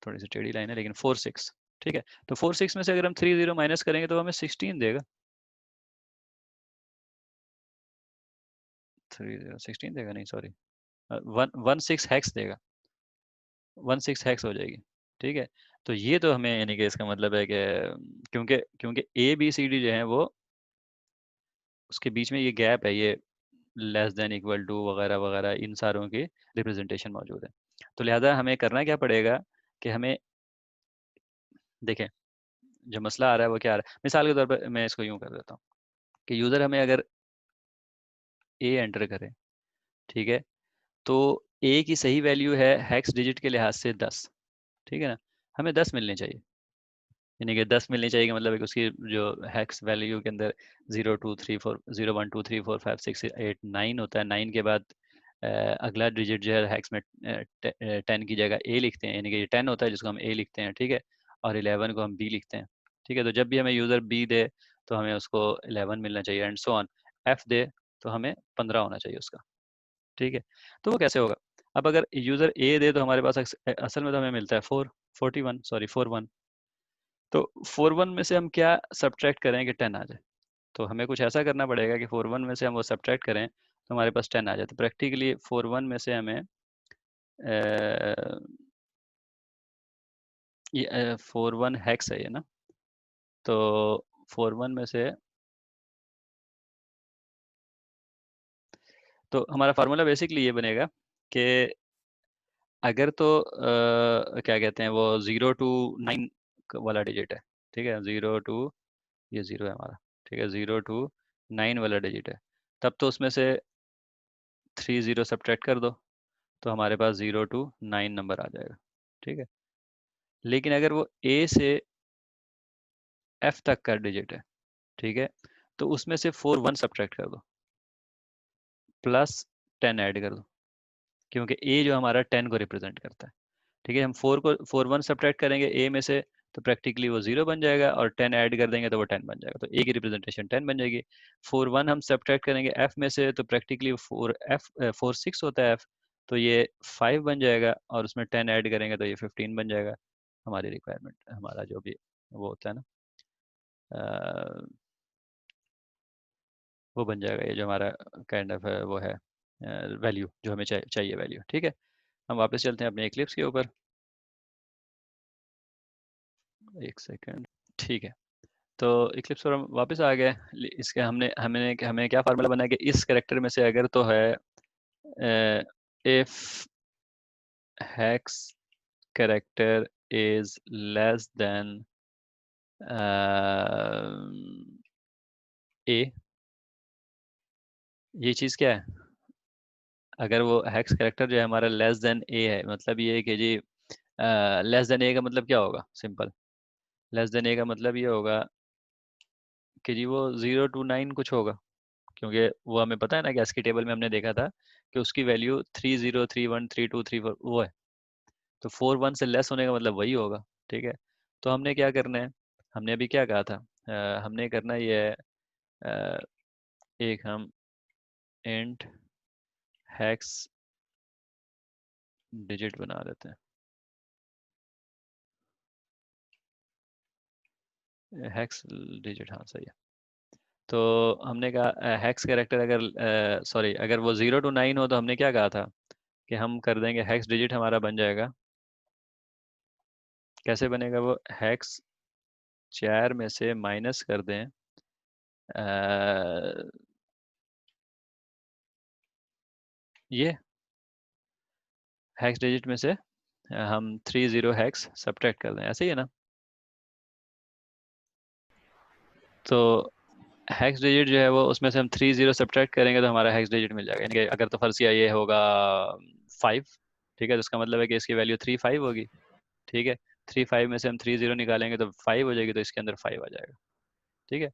[SPEAKER 1] थोड़ी सी टेढ़ी लाइन है लेकिन 4 6, ठीक है। तो 4 6 में से अगर हम 3 0 माइनस करेंगे तो हमें 16 देगा। 3 0 16 देगा, नहीं सॉरी, 1 1 6 हैक्स देगा, 1 6 हैक्स हो जाएगी, ठीक है। तो ये तो हमें यानी कि इसका मतलब है कि क्योंकि क्योंकि ए बी सी डी जो है वो, उसके बीच में ये गैप है, ये लेस देन इक्वल टू वगैरह वगैरह, इन सारों की रिप्रेजेंटेशन मौजूद है। तो लिहाजा हमें करना क्या पड़ेगा कि हमें देखें, जो मसला आ रहा है वो क्या आ रहा है। मिसाल के तौर पर मैं इसको यूं कर देता हूँ कि यूज़र हमें अगर ए एंटर करे, ठीक है, तो ए की सही वैल्यू है हैक्स डिजिट के लिहाज से 10, ठीक है ना। हमें 10 मिलनी चाहिए, यानी कि 10 मिलनी चाहिए, मतलब है कि उसकी जो हैक्स वैल्यू के अंदर 0 2 3 4 0 1 2 3 4 5 6 8 9 होता है। 9 के बाद अगला डिजिट जो है हैक्स में 10 की जगह ए लिखते हैं, यानी कि ये 10 होता है जिसको हम ए लिखते हैं, ठीक है। और 11 को हम बी लिखते हैं, ठीक है। तो जब भी हमें यूज़र बी दे तो हमें उसको 11 मिलना चाहिए, एंड सो ऑन। एफ दे तो हमें 15 होना चाहिए उसका, ठीक है। तो वो कैसे होगा, अब अगर यूज़र ए दे तो हमारे पास असल में तो हमें मिलता है 41, सॉरी 41। तो 41 में से हम क्या सब्ट्रैक्ट करें कि 10 आ जाए। तो हमें कुछ ऐसा करना पड़ेगा कि 41 में से हम वो सब्ट्रैक्ट करें तो हमारे पास 10 आ जाए। तो प्रैक्टिकली 41 में से हमें ये 41 हैक्स है ये ना, तो 41 में से, तो हमारा फार्मूला बेसिकली ये बनेगा कि अगर तो क्या कहते हैं वो 0 to 9 वाला डिजिट है, ठीक है। 0 to, ये 0 है हमारा, ठीक है, 0 to 9 वाला डिजिट है, तब तो उसमें से 3 0 सब्ट्रैक्ट कर दो तो हमारे पास 0 to 9 नंबर आ जाएगा, ठीक है। लेकिन अगर वो ए से एफ तक का डिजिट है, ठीक है, तो उसमें से 4 1 सब्ट्रैक्ट कर दो प्लस 10 ऐड कर दो, क्योंकि ए जो हमारा 10 को रिप्रेजेंट करता है, ठीक है। हम 4 1 सब्ट्रैक्ट करेंगे ए में से तो प्रैक्टिकली वो 0 बन जाएगा, और 10 ऐड कर देंगे तो वो 10 बन जाएगा, तो ए की रिप्रेजेंटेशन 10 बन जाएगी। 4 1 हम सब्ट्रैक्ट करेंगे एफ में से तो प्रैक्टिकली 4 6 होता है एफ, तो ये 5 बन जाएगा, और उसमें 10 ऐड करेंगे तो ये 15 बन जाएगा। हमारी रिक्वायरमेंट, हमारा जो भी वो होता है ना, वो बन जाएगा, ये जो हमारा काइंड ऑफ वो है वैल्यू जो हमें चाहिए वैल्यू, ठीक है। हम वापस चलते हैं अपने इक्लिप्स के ऊपर, एक सेकेंड, ठीक है। तो इक्लिप्स पर हम वापस आ गए। इसके हमने हमने हमें क्या फार्मूला बना है कि इस करेक्टर में से अगर तो है if hex character is less than A, ये चीज़ क्या है? अगर वो हेक्स कैरेक्टर जो है हमारा लेस देन ए है, मतलब ये है कि जी लेस देन ए का मतलब क्या होगा? सिंपल, लेस देन ए का मतलब ये होगा कि जी वो 0 to 9 कुछ होगा, क्योंकि वो हमें पता है ना कि ASCII टेबल में हमने देखा था कि उसकी वैल्यू 30 31 32 34 वो है। तो 41 से लेस होने का मतलब वही होगा। ठीक है, तो हमने क्या करना है, हमने अभी क्या कहा था, हमने करना ये है, अ, एक हम इंट हेक्स डिजिट बना देते हैं, हेक्स डिजिट, हाँ सही है। तो हमने कहा हेक्स कैरेक्टर अगर सॉरी अगर वो 0 to 9 हो तो हमने क्या कहा था कि हम कर देंगे हेक्स डिजिट हमारा बन जाएगा, कैसे बनेगा वो, हेक्स 4 में से माइनस कर दें अ, ये हेक्स डिजिट में से हम 30 हेक्स सब्ट्रैक्ट कर दें, ऐसे ही है ना? तो हेक्स डिजिट जो है वो उसमें से हम 30 सब्ट्रैक्ट करेंगे तो हमारा हेक्स डिजिट मिल जाएगा, यानी कि अगर तो फर्ज किया ये होगा 5, ठीक है, तो इसका मतलब है कि इसकी वैल्यू 3 5 होगी। ठीक है, 3 5 में से हम 30 निकालेंगे तो 5 हो जाएगी, तो इसके अंदर 5 आ जाएगा। ठीक है,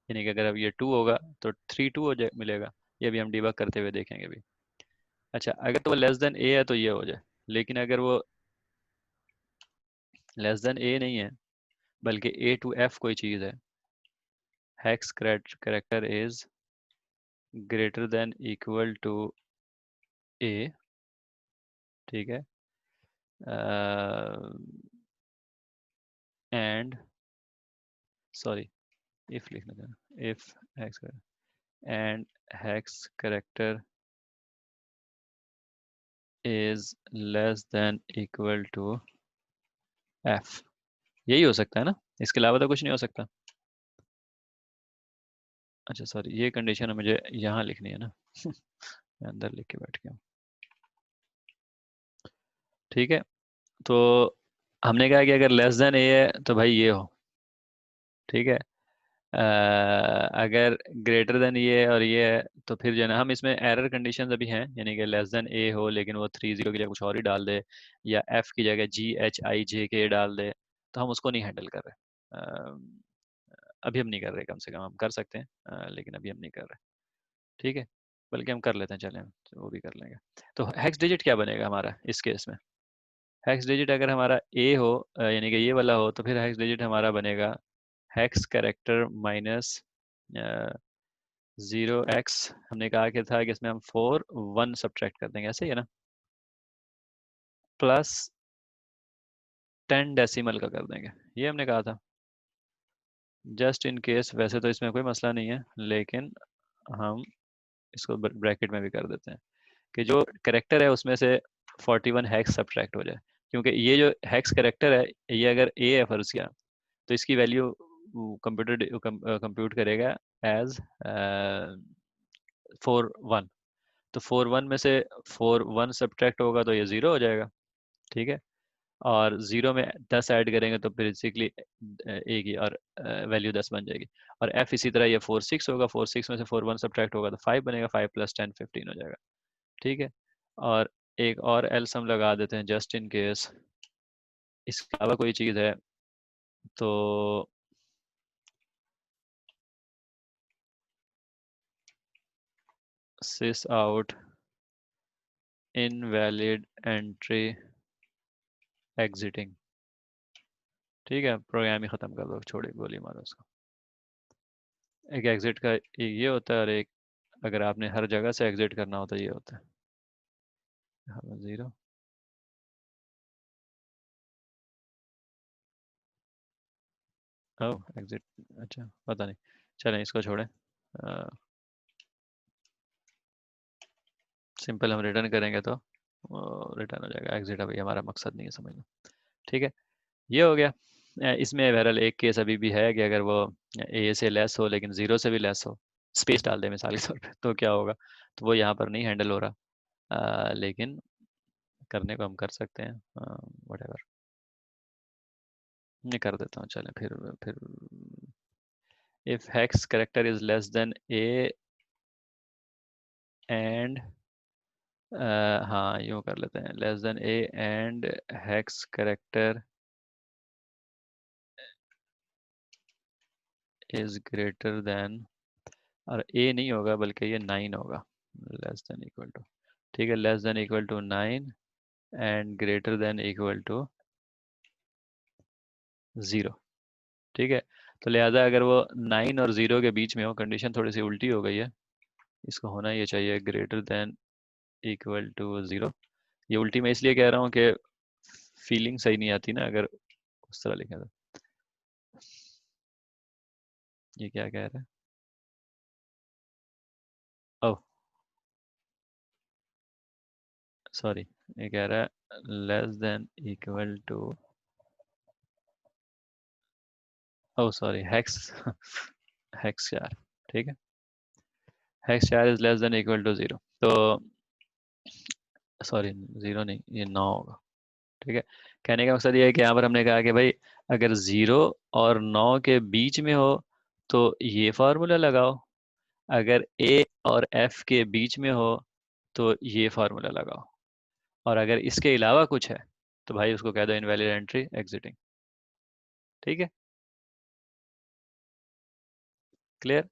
[SPEAKER 1] यानी कि अगर अब ये 2 होगा तो 3 2 हो जाए मिलेगा। ये भी हम डिबग करते हुए देखेंगे भी। अच्छा, अगर तो वो लेस देन ए है तो ये हो जाए, लेकिन अगर वो लेस देन ए नहीं है बल्कि A to F कोई चीज़ है, hex character is greater than equal to A, ठीक है, एंड सॉरी इफ लिखना था, if hex and hex character is less than equal to F, यही हो सकता है ना, इसके अलावा तो कुछ नहीं हो सकता। अच्छा सॉरी, ये कंडीशन मुझे यहाँ लिखनी है ना मैं अंदर लिख के बैठ गया हूँ। ठीक है, तो हमने कहा कि अगर लेस देन ए है तो भाई ये हो, ठीक है, अगर ग्रेटर देन ये है और ये है तो फिर जो है ना, हम इसमें एरर कंडीशन अभी हैं, यानी कि लेस देन ए हो लेकिन वो 30 की जगह कुछ और ही डाल दे, या एफ की जगह GHIJK डाल दे, तो हम उसको नहीं हैंडल कर रहे। अभी हम नहीं कर रहे, कम से कम हम कर सकते हैं, लेकिन अभी हम नहीं कर रहे। ठीक है, बल्कि हम कर लेते हैं, चलें हम वो भी कर लेंगे। तो हेक्स डिजिट क्या बनेगा हमारा इस केस में? हेक्स डिजिट अगर हमारा ए हो, यानी कि ये वाला हो, तो फिर हेक्स डिजिट हमारा बनेगा हेक्स कैरेक्टर माइनस 0x, हमने कहा कि था कि इसमें हम 4 1 सब्ट्रैक्ट कर देंगे, ऐसे ही है ना, प्लस 10 डेसिमल का कर देंगे, ये हमने कहा था। जस्ट इन केस, वैसे तो इसमें कोई मसला नहीं है, लेकिन हम इसको ब्रैकेट में भी कर देते हैं कि जो करेक्टर है उसमें से 41 हैक्स सब्ट्रैक्ट हो जाए, क्योंकि ये जो हैक्स करेक्टर है ये अगर ए है फर्ज किया, तो इसकी वैल्यू कंप्यूटर कंप्यूट करेगा एज 4 1, तो 4 1 में से 4 1 सब्ट्रैक्ट होगा तो ये 0 हो जाएगा। ठीक है, और 0 में 10 ऐड करेंगे तो बेसिकली ए की और वैल्यू 10 बन जाएगी। और एफ इसी तरह ये 4 6 होगा, 4 6 में से 4 1 सब्ट्रैक्ट होगा तो 5 बनेगा, 5 + 10 15 हो जाएगा। ठीक है, और एक और एल्स हम लगा देते हैं जस्ट इन केस इसके अलावा कोई चीज़ है, तो सिस आउट इनवैलिड एंट्री एग्जिटिंग। ठीक है, प्रोग्राम ही ख़त्म कर दो, छोड़िए गोली मारो उसको। एक एग्जिट का एक ये होता है, और एक अगर आपने हर जगह से एग्जिट करना होता है ये होता है। हाँ, 0। ओह एग्जिट, अच्छा पता नहीं, चलें इसको छोड़ें। सिंपल हम रिटर्न करेंगे तो रिटर्न हो जाएगा, एग्जिट अभी हमारा मकसद नहीं है समझना। ठीक है, ये हो गया। इसमें बहरहाल एक केस अभी भी है कि अगर वो ए से लेस हो लेकिन 0 से भी लेस हो, स्पेस डाल दे मिसाल के तौर पे, तो क्या होगा, तो वो यहाँ पर नहीं हैंडल हो रहा, लेकिन करने को हम कर सकते हैं, व्हाटएवर। नहीं कर देता हूँ, चले फिर if hex character is less than A and, हाँ यूँ कर लेते हैं, less than A and hex character is greater then, और ए नहीं होगा बल्कि ये 9 होगा, लेस देन इक्वल टू, ठीक है, less than equal to 9 and greater than equal to 0, ठीक है। तो लिहाजा अगर वो 9 और 0 के बीच में हो, कंडीशन थोड़ी सी उल्टी हो गई है, इसको होना ये चाहिए ग्रेटर देन इक्वल टू 0। ये उल्टी मैं इसलिए कह रहा हूँ कि फीलिंग सही नहीं आती ना अगर उस तरह लिखे तो। ये क्या कह रहा है, ओह सॉरी, ये कह रहा है less than equal to, oh sorry, hex hex यार, ठीक है, hex char is less than equal to 0, तो सॉरी 0 नहीं, ये 9 होगा, ठीक है। कहने का मकसद ये है कि यहाँ पर हमने कहा कि भाई अगर 0 और 9 के बीच में हो तो ये फार्मूला लगाओ, अगर ए और एफ के बीच में हो तो ये फार्मूला लगाओ, और अगर इसके अलावा कुछ है तो भाई उसको कह दो इनवैलिड एंट्री एग्जिटिंग, ठीक है, क्लियर।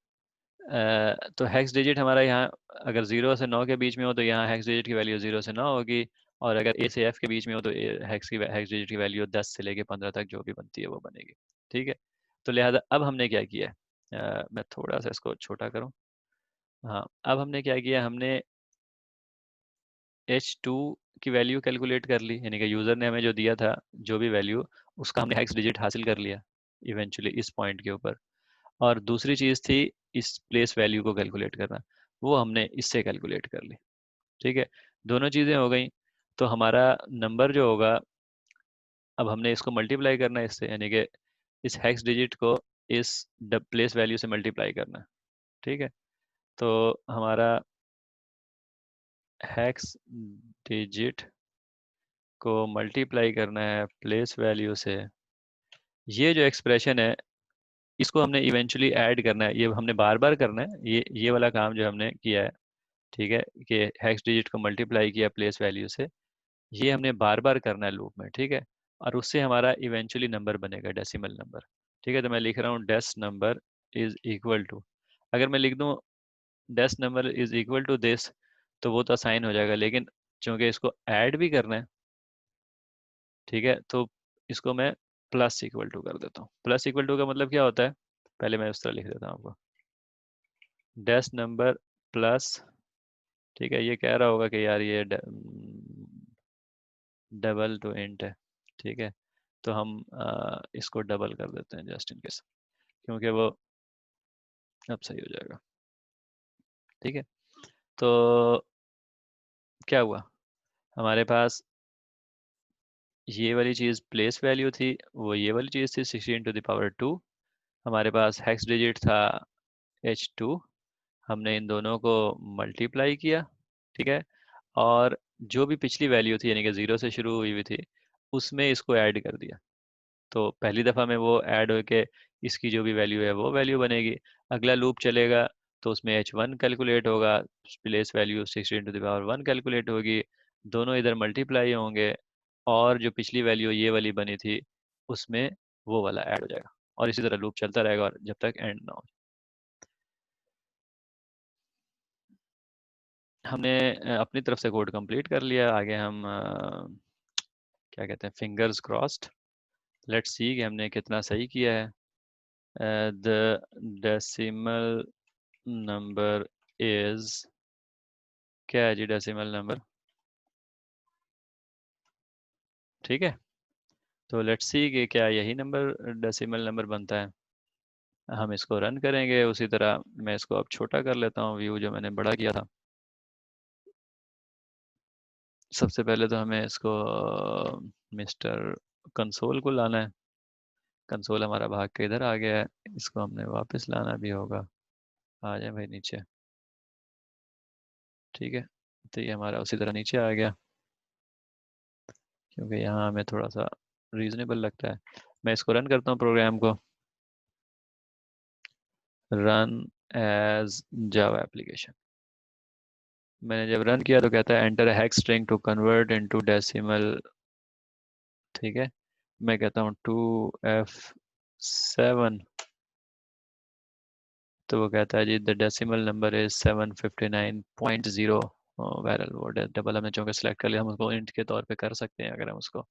[SPEAKER 1] तो हेक्स डिजिट हमारा यहाँ अगर 0 से 9 के बीच में हो तो यहाँ हेक्स डिजिट की वैल्यू 0 से 9 होगी, और अगर ए से एफ के बीच में हो तो हेक्स डिजिट की वैल्यू 10 से लेके 15 तक जो भी बनती है वो बनेगी, ठीक है। तो लिहाजा अब हमने क्या किया है, मैं थोड़ा सा इसको छोटा करूँ, हाँ अब हमने क्या किया, हमने H2 की वैल्यू कैलकुलेट कर ली, यानी कि यूज़र ने हमें जो दिया था जो भी वैल्यू, उसका हमने हेक्स डिजिट हासिल कर लिया इवेंचुअली इस पॉइंट के ऊपर। और दूसरी चीज़ थी इस प्लेस वैल्यू को कैलकुलेट करना, वो हमने इससे कैलकुलेट कर ली, ठीक है। दोनों चीज़ें हो गई, तो हमारा नंबर जो होगा, अब हमने इसको मल्टीप्लाई करना है इससे, यानी कि इस हेक्स डिजिट को इस प्लेस वैल्यू से मल्टीप्लाई करना है, ठीक है। तो हमारा हेक्स डिजिट को मल्टीप्लाई करना है प्लेस वैल्यू से, ये जो एक्सप्रेशन है इसको हमने इवेंचुअली ऐड करना है, ये हमने बार बार करना है, ये वाला काम जो हमने किया है, ठीक है, कि हेक्स डिजिट को मल्टीप्लाई किया प्लेस वैल्यू से, ये हमने बार बार करना है लूप में, ठीक है। और उससे हमारा इवेंचुअली नंबर बनेगा डेसिमल नंबर, ठीक है। तो मैं लिख रहा हूँ dec number is equal to, अगर मैं लिख दूँ dec number is equal to this तो वो तो असाइन हो जाएगा, लेकिन चूंकि इसको ऐड भी करना है, ठीक है, तो इसको मैं प्लस इक्वल टू कर देता हूँ। प्लस इक्वल टू का मतलब क्या होता है, पहले मैं उस तरह लिख देता हूँ आपको, डेस नंबर प्लस, ठीक है, ये कह रहा होगा कि यार ये डबल टू इंट है, ठीक है। तो हम इसको डबल कर देते हैं जस्ट इन केस, क्योंकि वो अब सही हो जाएगा, ठीक है। तो क्या हुआ, हमारे पास ये वाली चीज़ प्लेस वैल्यू थी, वो ये वाली चीज़ थी 16 to the power 2, हमारे पास हेक्स डिजिट था H2, हमने इन दोनों को मल्टीप्लाई किया, ठीक है, और जो भी पिछली वैल्यू थी यानी कि 0 से शुरू हुई हुई थी उसमें इसको ऐड कर दिया, तो पहली दफ़ा में वो ऐड होके इसकी जो भी वैल्यू है वो वैल्यू बनेगी। अगला लूप चलेगा तो उसमें H1 कैलकुलेट होगा, place value 16 to the power 1 calculate होगी, दोनों इधर मल्टीप्लाई होंगे, और जो पिछली वैल्यू ये वाली बनी थी उसमें वो वाला ऐड हो जाएगा, और इसी तरह लूप चलता रहेगा और जब तक एंड ना हो। हमने अपनी तरफ से कोड कंप्लीट कर लिया, आगे हम क्या कहते हैं, फिंगर्स क्रॉस्ड, लेट्स सी कि हमने कितना सही किया है। द डेसिमल नंबर इज, क्या है जी डेसिमल नंबर, ठीक है। तो लेट्स सी कि क्या यही नंबर डेसिमल नंबर बनता है। हम इसको रन करेंगे, उसी तरह मैं इसको अब छोटा कर लेता हूँ व्यू जो मैंने बड़ा किया था। सबसे पहले तो हमें इसको मिस्टर कंसोल को लाना है, कंसोल हमारा भाग के इधर आ गया है, इसको हमने वापस लाना भी होगा, आ जाए भाई नीचे, ठीक है। तो ये हमारा उसी तरह नीचे आ गया। क्योंकि यहाँ हमें थोड़ा सा रीजनेबल लगता है। मैं इसको रन करता हूँ प्रोग्राम को, रन एज जावा एप्लीकेशन। मैंने जब रन किया तो कहता है enter hex string to convert into decimal. ठीक है, मैं कहता हूँ 2F7, तो वो कहता है जी द डेसिमल नंबर इज 759.0 बैरल। वो डबल हमने चूंकि सेलेक्ट कर लिया, हम उसको इंट के तौर पे कर सकते हैं अगर हम उसको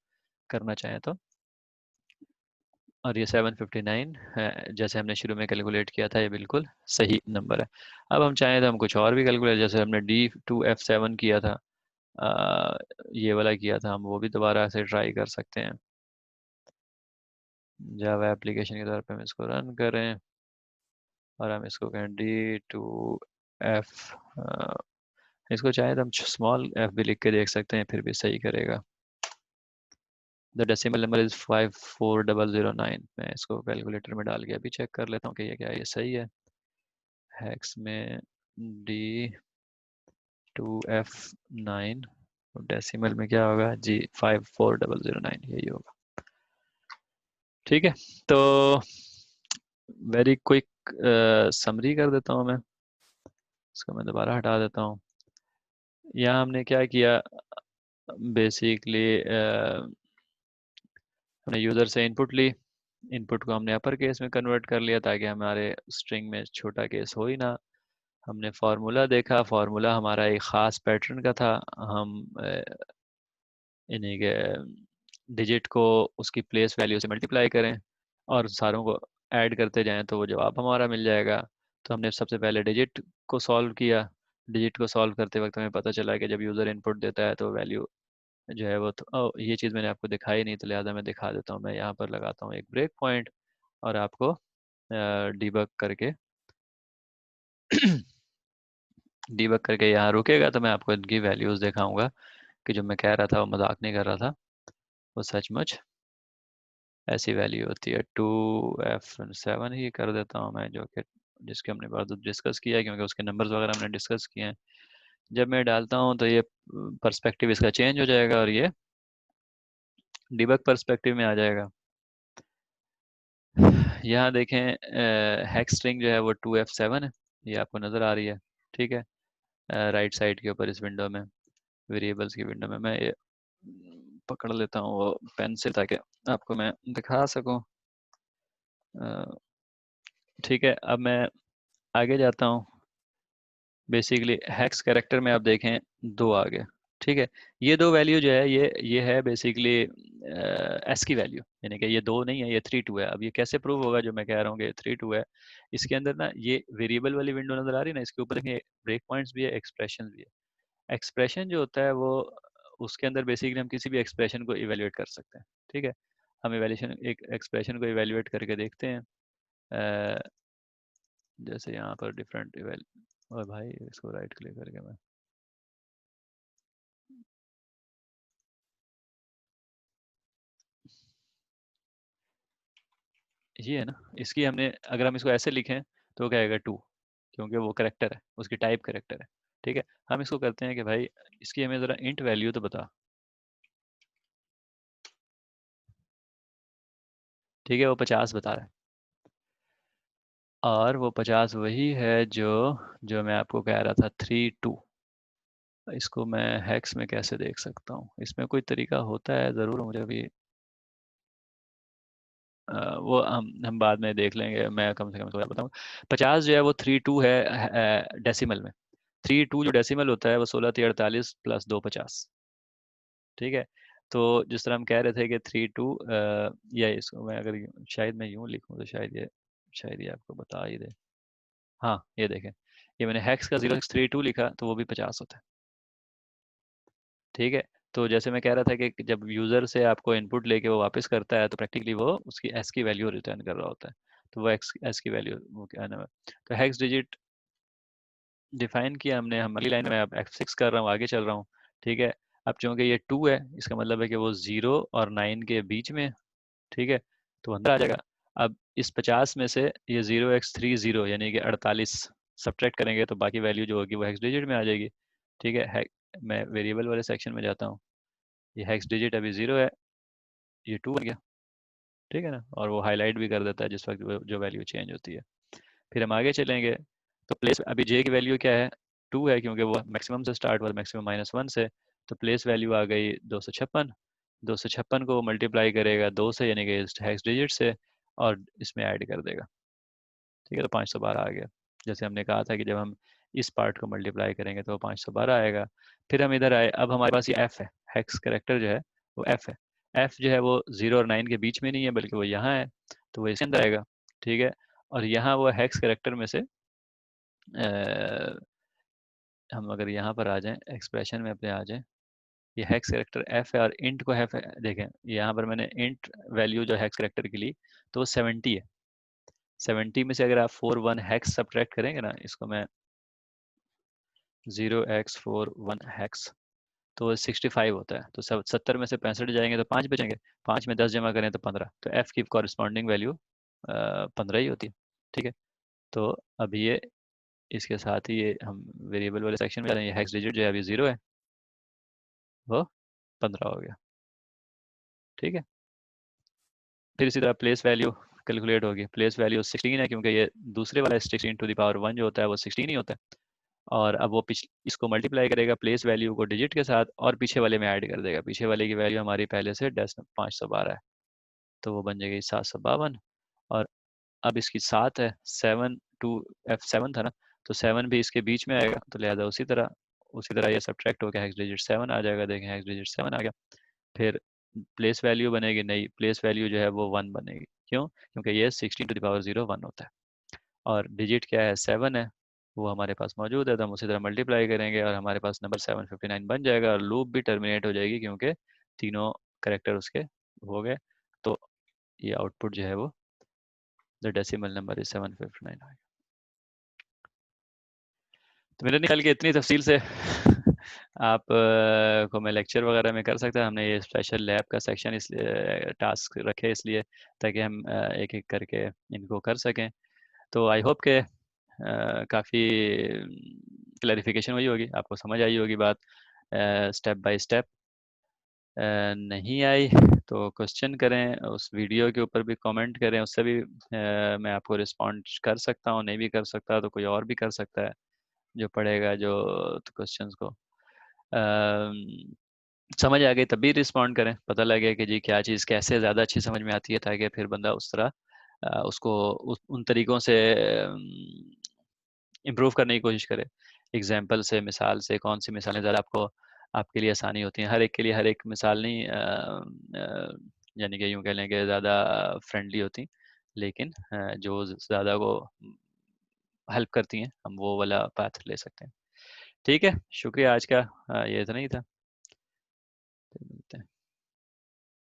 [SPEAKER 1] करना चाहें तो। और ये 759 है, जैसे हमने शुरू में कैलकुलेट किया था, ये बिल्कुल सही नंबर है। अब हम चाहें तो हम कुछ और भी कैलकुलेट, जैसे हमने D2F7 किया था, ये वाला किया था, हम वो भी दोबारा से ट्राई कर सकते हैं। जावा एप्लीकेशन के तौर पे हम इसको रन करें और हम इसको कहें D2F। इसको चाहे तो हम स्मॉल f भी लिख के देख सकते हैं, फिर भी सही करेगा। The decimal number is 54009। मैं इसको कैलकुलेटर में डाल के अभी चेक कर लेता हूँ कि ये क्या है, ये सही है। हेक्स में D2F9, डेसिमल में क्या होगा जी, 54009, यही होगा। ठीक है, तो वेरी क्विक समरी कर देता हूँ मैं, इसको मैं दोबारा हटा देता हूँ। यहाँ हमने क्या किया, बेसिकली हमने यूज़र से इनपुट ली, इनपुट को हमने अपर केस में कन्वर्ट कर लिया ताकि हमारे स्ट्रिंग में छोटा केस हो ही ना। हमने फार्मूला देखा, फार्मूला हमारा एक ख़ास पैटर्न का था। हम इन्हीं के डिजिट को उसकी प्लेस वैल्यू से मल्टीप्लाई करें और सारों को ऐड करते जाएं तो वो जवाब हमारा मिल जाएगा। तो हमने सबसे पहले डिजिट को सॉल्व किया। डिजिट को सॉल्व करते वक्त हमें पता चला कि जब यूज़र इनपुट देता है तो वैल्यू जो है वो तो, ये चीज़ मैंने आपको दिखाई नहीं, तो लिहाजा मैं दिखा देता हूँ। मैं यहाँ पर लगाता हूँ एक ब्रेक पॉइंट और आपको डीबग करके डीबग करके यहाँ रुकेगा तो मैं आपको इनकी वैल्यूज़ दिखाऊंगा कि जो मैं कह रहा था वो मजाक नहीं कर रहा था, वो सचमुच ऐसी वैल्यू होती है। 2F7 ही कर देता हूँ मैं, जो कि जिसके हमने बाद डिस्कस किया है, क्योंकि उसके नंबर्स वगैरह हमने डिस्कस किए हैं। जब मैं डालता हूँ तो ये पर्सपेक्टिव इसका चेंज हो जाएगा और ये डिबग पर्सपेक्टिव में आ जाएगा। यहाँ देखें हेक्स स्ट्रिंग जो है वो 2F7 है, ये आपको नज़र आ रही है। ठीक है, राइट साइड के ऊपर इस विंडो में, वेरिएबल्स की विंडो में, मैं ये पकड़ लेता हूँ वो पेन से ताकि आपको मैं दिखा सकूँ। ठीक है, अब मैं आगे जाता हूँ। बेसिकली हेक्स कैरेक्टर में आप देखें दो आ गए। ठीक है, ये दो वैल्यू जो है ये है बेसिकली एस की वैल्यू, यानी कि ये दो नहीं है, ये 3 2 है। अब ये कैसे प्रूव होगा जो मैं कह रहा हूँ कि 3 2 है, इसके अंदर ना ये वेरिएबल वाली विंडो नजर आ रही है ना, इसके ऊपर देखें ब्रेक पॉइंट्स भी है, एक्सप्रेशन भी है। एक्सप्रेशन जो होता है वो, उसके अंदर बेसिकली हम किसी भी एक्सप्रेशन को इवेल्युएट कर सकते हैं। ठीक है, हम इवेल्यूशन एक एक्सप्रेशन को इवेल्युएट करके देखते हैं। अ, जैसे यहाँ पर डिफरेंट इवेल, और भाई इसको राइट क्लिक करके मैं, ये है ना, इसकी हमने अगर हम इसको ऐसे लिखें तो वो कहेगा 2, क्योंकि वो करेक्टर है, उसकी टाइप करेक्टर है। ठीक है, हम इसको करते हैं कि भाई इसकी हमें ज़रा इंट वैल्यू तो बता। ठीक है, वो 50 बता रहा है, और वो 50 वही है जो जो मैं आपको कह रहा था 3 2। इसको मैं हेक्स में कैसे देख सकता हूँ, इसमें कोई तरीका होता है ज़रूर, मुझे अभी वो हम बाद में देख लेंगे। मैं कम से कम इसको बताऊँ, 50 जो है वो 3 2 है डेसिमल में। 3 2 जो डेसिमल होता है वो 16 3 48 प्लस 2 50। ठीक है, तो जिस तरह हम कह रहे थे कि 3 2, या इसको मैं अगर शायद मैं यूं लिखूं तो शायद ये आपको बता ही दे। हाँ, ये देखें, ये मैंने हेक्स का 0632 लिखा तो वो भी 50 होता है। ठीक है, तो जैसे मैं कह रहा था कि जब यूज़र से आपको इनपुट लेके वो वापस करता है तो प्रैक्टिकली वो उसकी एस की वैल्यू रिटर्न कर रहा होता है। तो वो एक्स एस की वैल्यू वो क्या नाम है, तो हेक्स डिजिट डिफाइन किया हमने। हम अगली लाइन में अब F6 कर रहा हूँ, आगे चल रहा हूँ। ठीक है, अब चूंकि ये 2 है, इसका मतलब है कि वो 0 और 9 के बीच में। ठीक है, तो अंदर आ जाएगा। अब इस 50 में से ये 0x30 यानी कि 48 सब्ट्रैक्ट करेंगे तो बाकी वैल्यू जो होगी वो हेक्स डिजिट में आ जाएगी। ठीक है, मैं वेरिएबल वाले सेक्शन में जाता हूँ। ये हेक्स डिजिट अभी 0 है, ये 2 बन गया, ठीक है ना, और वो हाईलाइट भी कर देता है जिस वक्त जो वैल्यू चेंज होती है। फिर हम आगे चलेंगे, तो प्लेस अभी जे की वैल्यू क्या है, 2 है, क्योंकि वो मैक्सिमम से स्टार्ट हुआ, मैक्सिमम -1 से, तो प्लेस वैल्यू आ गई 256। 256 को मल्टीप्लाई करेगा 2 से, यानी कि हेक्स डिजिट से, और इसमें ऐड कर देगा, ठीक है, तो 512 आ गया। जैसे हमने कहा था कि जब हम इस पार्ट को मल्टीप्लाई करेंगे तो 512 आएगा। फिर हम इधर आए, अब हमारे पास ये एफ है, हेक्स करेक्टर जो है वो एफ है। एफ जो है वो 0 और 9 के बीच में नहीं है, बल्कि वो यहाँ है, तो वो इसके अंदर आएगा, ठीक है। और यहाँ वो हेक्स करेक्टर में से हम अगर यहाँ पर आ जाएं, एक्सप्रेशन में अपने आ जाएं, ये हेक्स करेक्टर एफ है और इंट को एफ है। देखें यहाँ पर मैंने इंट वैल्यू जो हेक्स करेक्टर की ली, तो वो 70 है। 70 में से अगर आप 41 हेक्स सब्ट्रैक्ट करेंगे ना, इसको मैं 0x41 हेक्स, तो 65 होता है। तो सब 70 में से 65 जाएंगे तो 5 बचेंगे, 5 में 10 जमा करें तो 15, तो एफ की कॉरिस्पॉन्डिंग वैल्यू 15 ही होती है, ठीक है। तो अभी ये इसके साथ ही ये हम वेरिएबल वाले सेक्शन में जा रहे हैं, ये हेक्स डिजिट जो है अभी 0 है, वो 15 हो गया, ठीक है। फिर इसी तरह प्लेस वैल्यू कैलकुलेट होगी, प्लेस वैल्यू 16 है, क्योंकि ये दूसरे वाला 16⁻1 जो होता है वो 16 ही होता है। और अब वो इसको मल्टीप्लाई करेगा प्लेस वैल्यू को डिजिट के साथ, और पीछे वाले में ऐड कर देगा। पीछे वाले की वैल्यू हमारी पहले से 512 है, तो वो बन जाएगी 752। और अब इसकी 7 है, 7 था ना, तो 7 भी इसके बीच में आएगा, तो लिहाजा उसी तरह ये सब्ट्रैक्ट होकर हेक्स डिजिट 7 आ जाएगा। देखें हेक्स डिजिट 7 आ गया। फिर प्लेस वैल्यू बनेगी, नई प्लेस वैल्यू जो है वो 1 बनेगी। क्यों? क्योंकि ये 16⁻0 1 होता है, और डिजिट क्या है, 7 है, वो हमारे पास मौजूद है, तो हम उसी तरह मल्टीप्लाई करेंगे और हमारे पास नंबर 759 बन जाएगा, और लूप भी टर्मिनेट हो जाएगी क्योंकि तीनों करेक्टर उसके हो गए। तो ये आउटपुट जो है वो द डेसिमल नंबर इज 759 आएगा। तो मेरे ख्याल के इतनी तफसील से आप को मैं लेक्चर वगैरह में कर सकता है। हमने ये स्पेशल लैब का सेक्शन इसलिए टास्क रखे इसलिए, ताकि हम एक एक करके इनको कर सकें। तो आई होप के काफ़ी क्लैरिफिकेशन हुई होगी, आपको समझ आई होगी बात स्टेप बाय स्टेप। नहीं आई तो क्वेश्चन करें, उस वीडियो के ऊपर भी कमेंट करें, उससे भी मैं आपको रिस्पॉन्ड कर सकता हूँ, नहीं भी कर सकता तो कोई और भी कर सकता है जो पढ़ेगा जो क्वेश्चंस को समझ आ गई तब भी रिस्पॉन्ड करें, पता लगे कि जी क्या चीज़ कैसे ज़्यादा अच्छी समझ में आती है, ताकि फिर बंदा उस तरह उसको उन तरीक़ों से इम्प्रूव करने की कोशिश करे। एग्जाम्पल से, मिसाल से, कौन सी मिसालें ज़्यादा आपके लिए आसानी होती हैं। हर एक के लिए हर एक मिसाल नहीं यानी कि यूँ कह लें कि ज़्यादा फ्रेंडली होती, लेकिन जो ज़्यादा को हेल्प करती हैं, हम वो वाला पाथ ले सकते हैं। ठीक है, शुक्रिया। आज का ये इतना ही था। फिर मिलते हैं।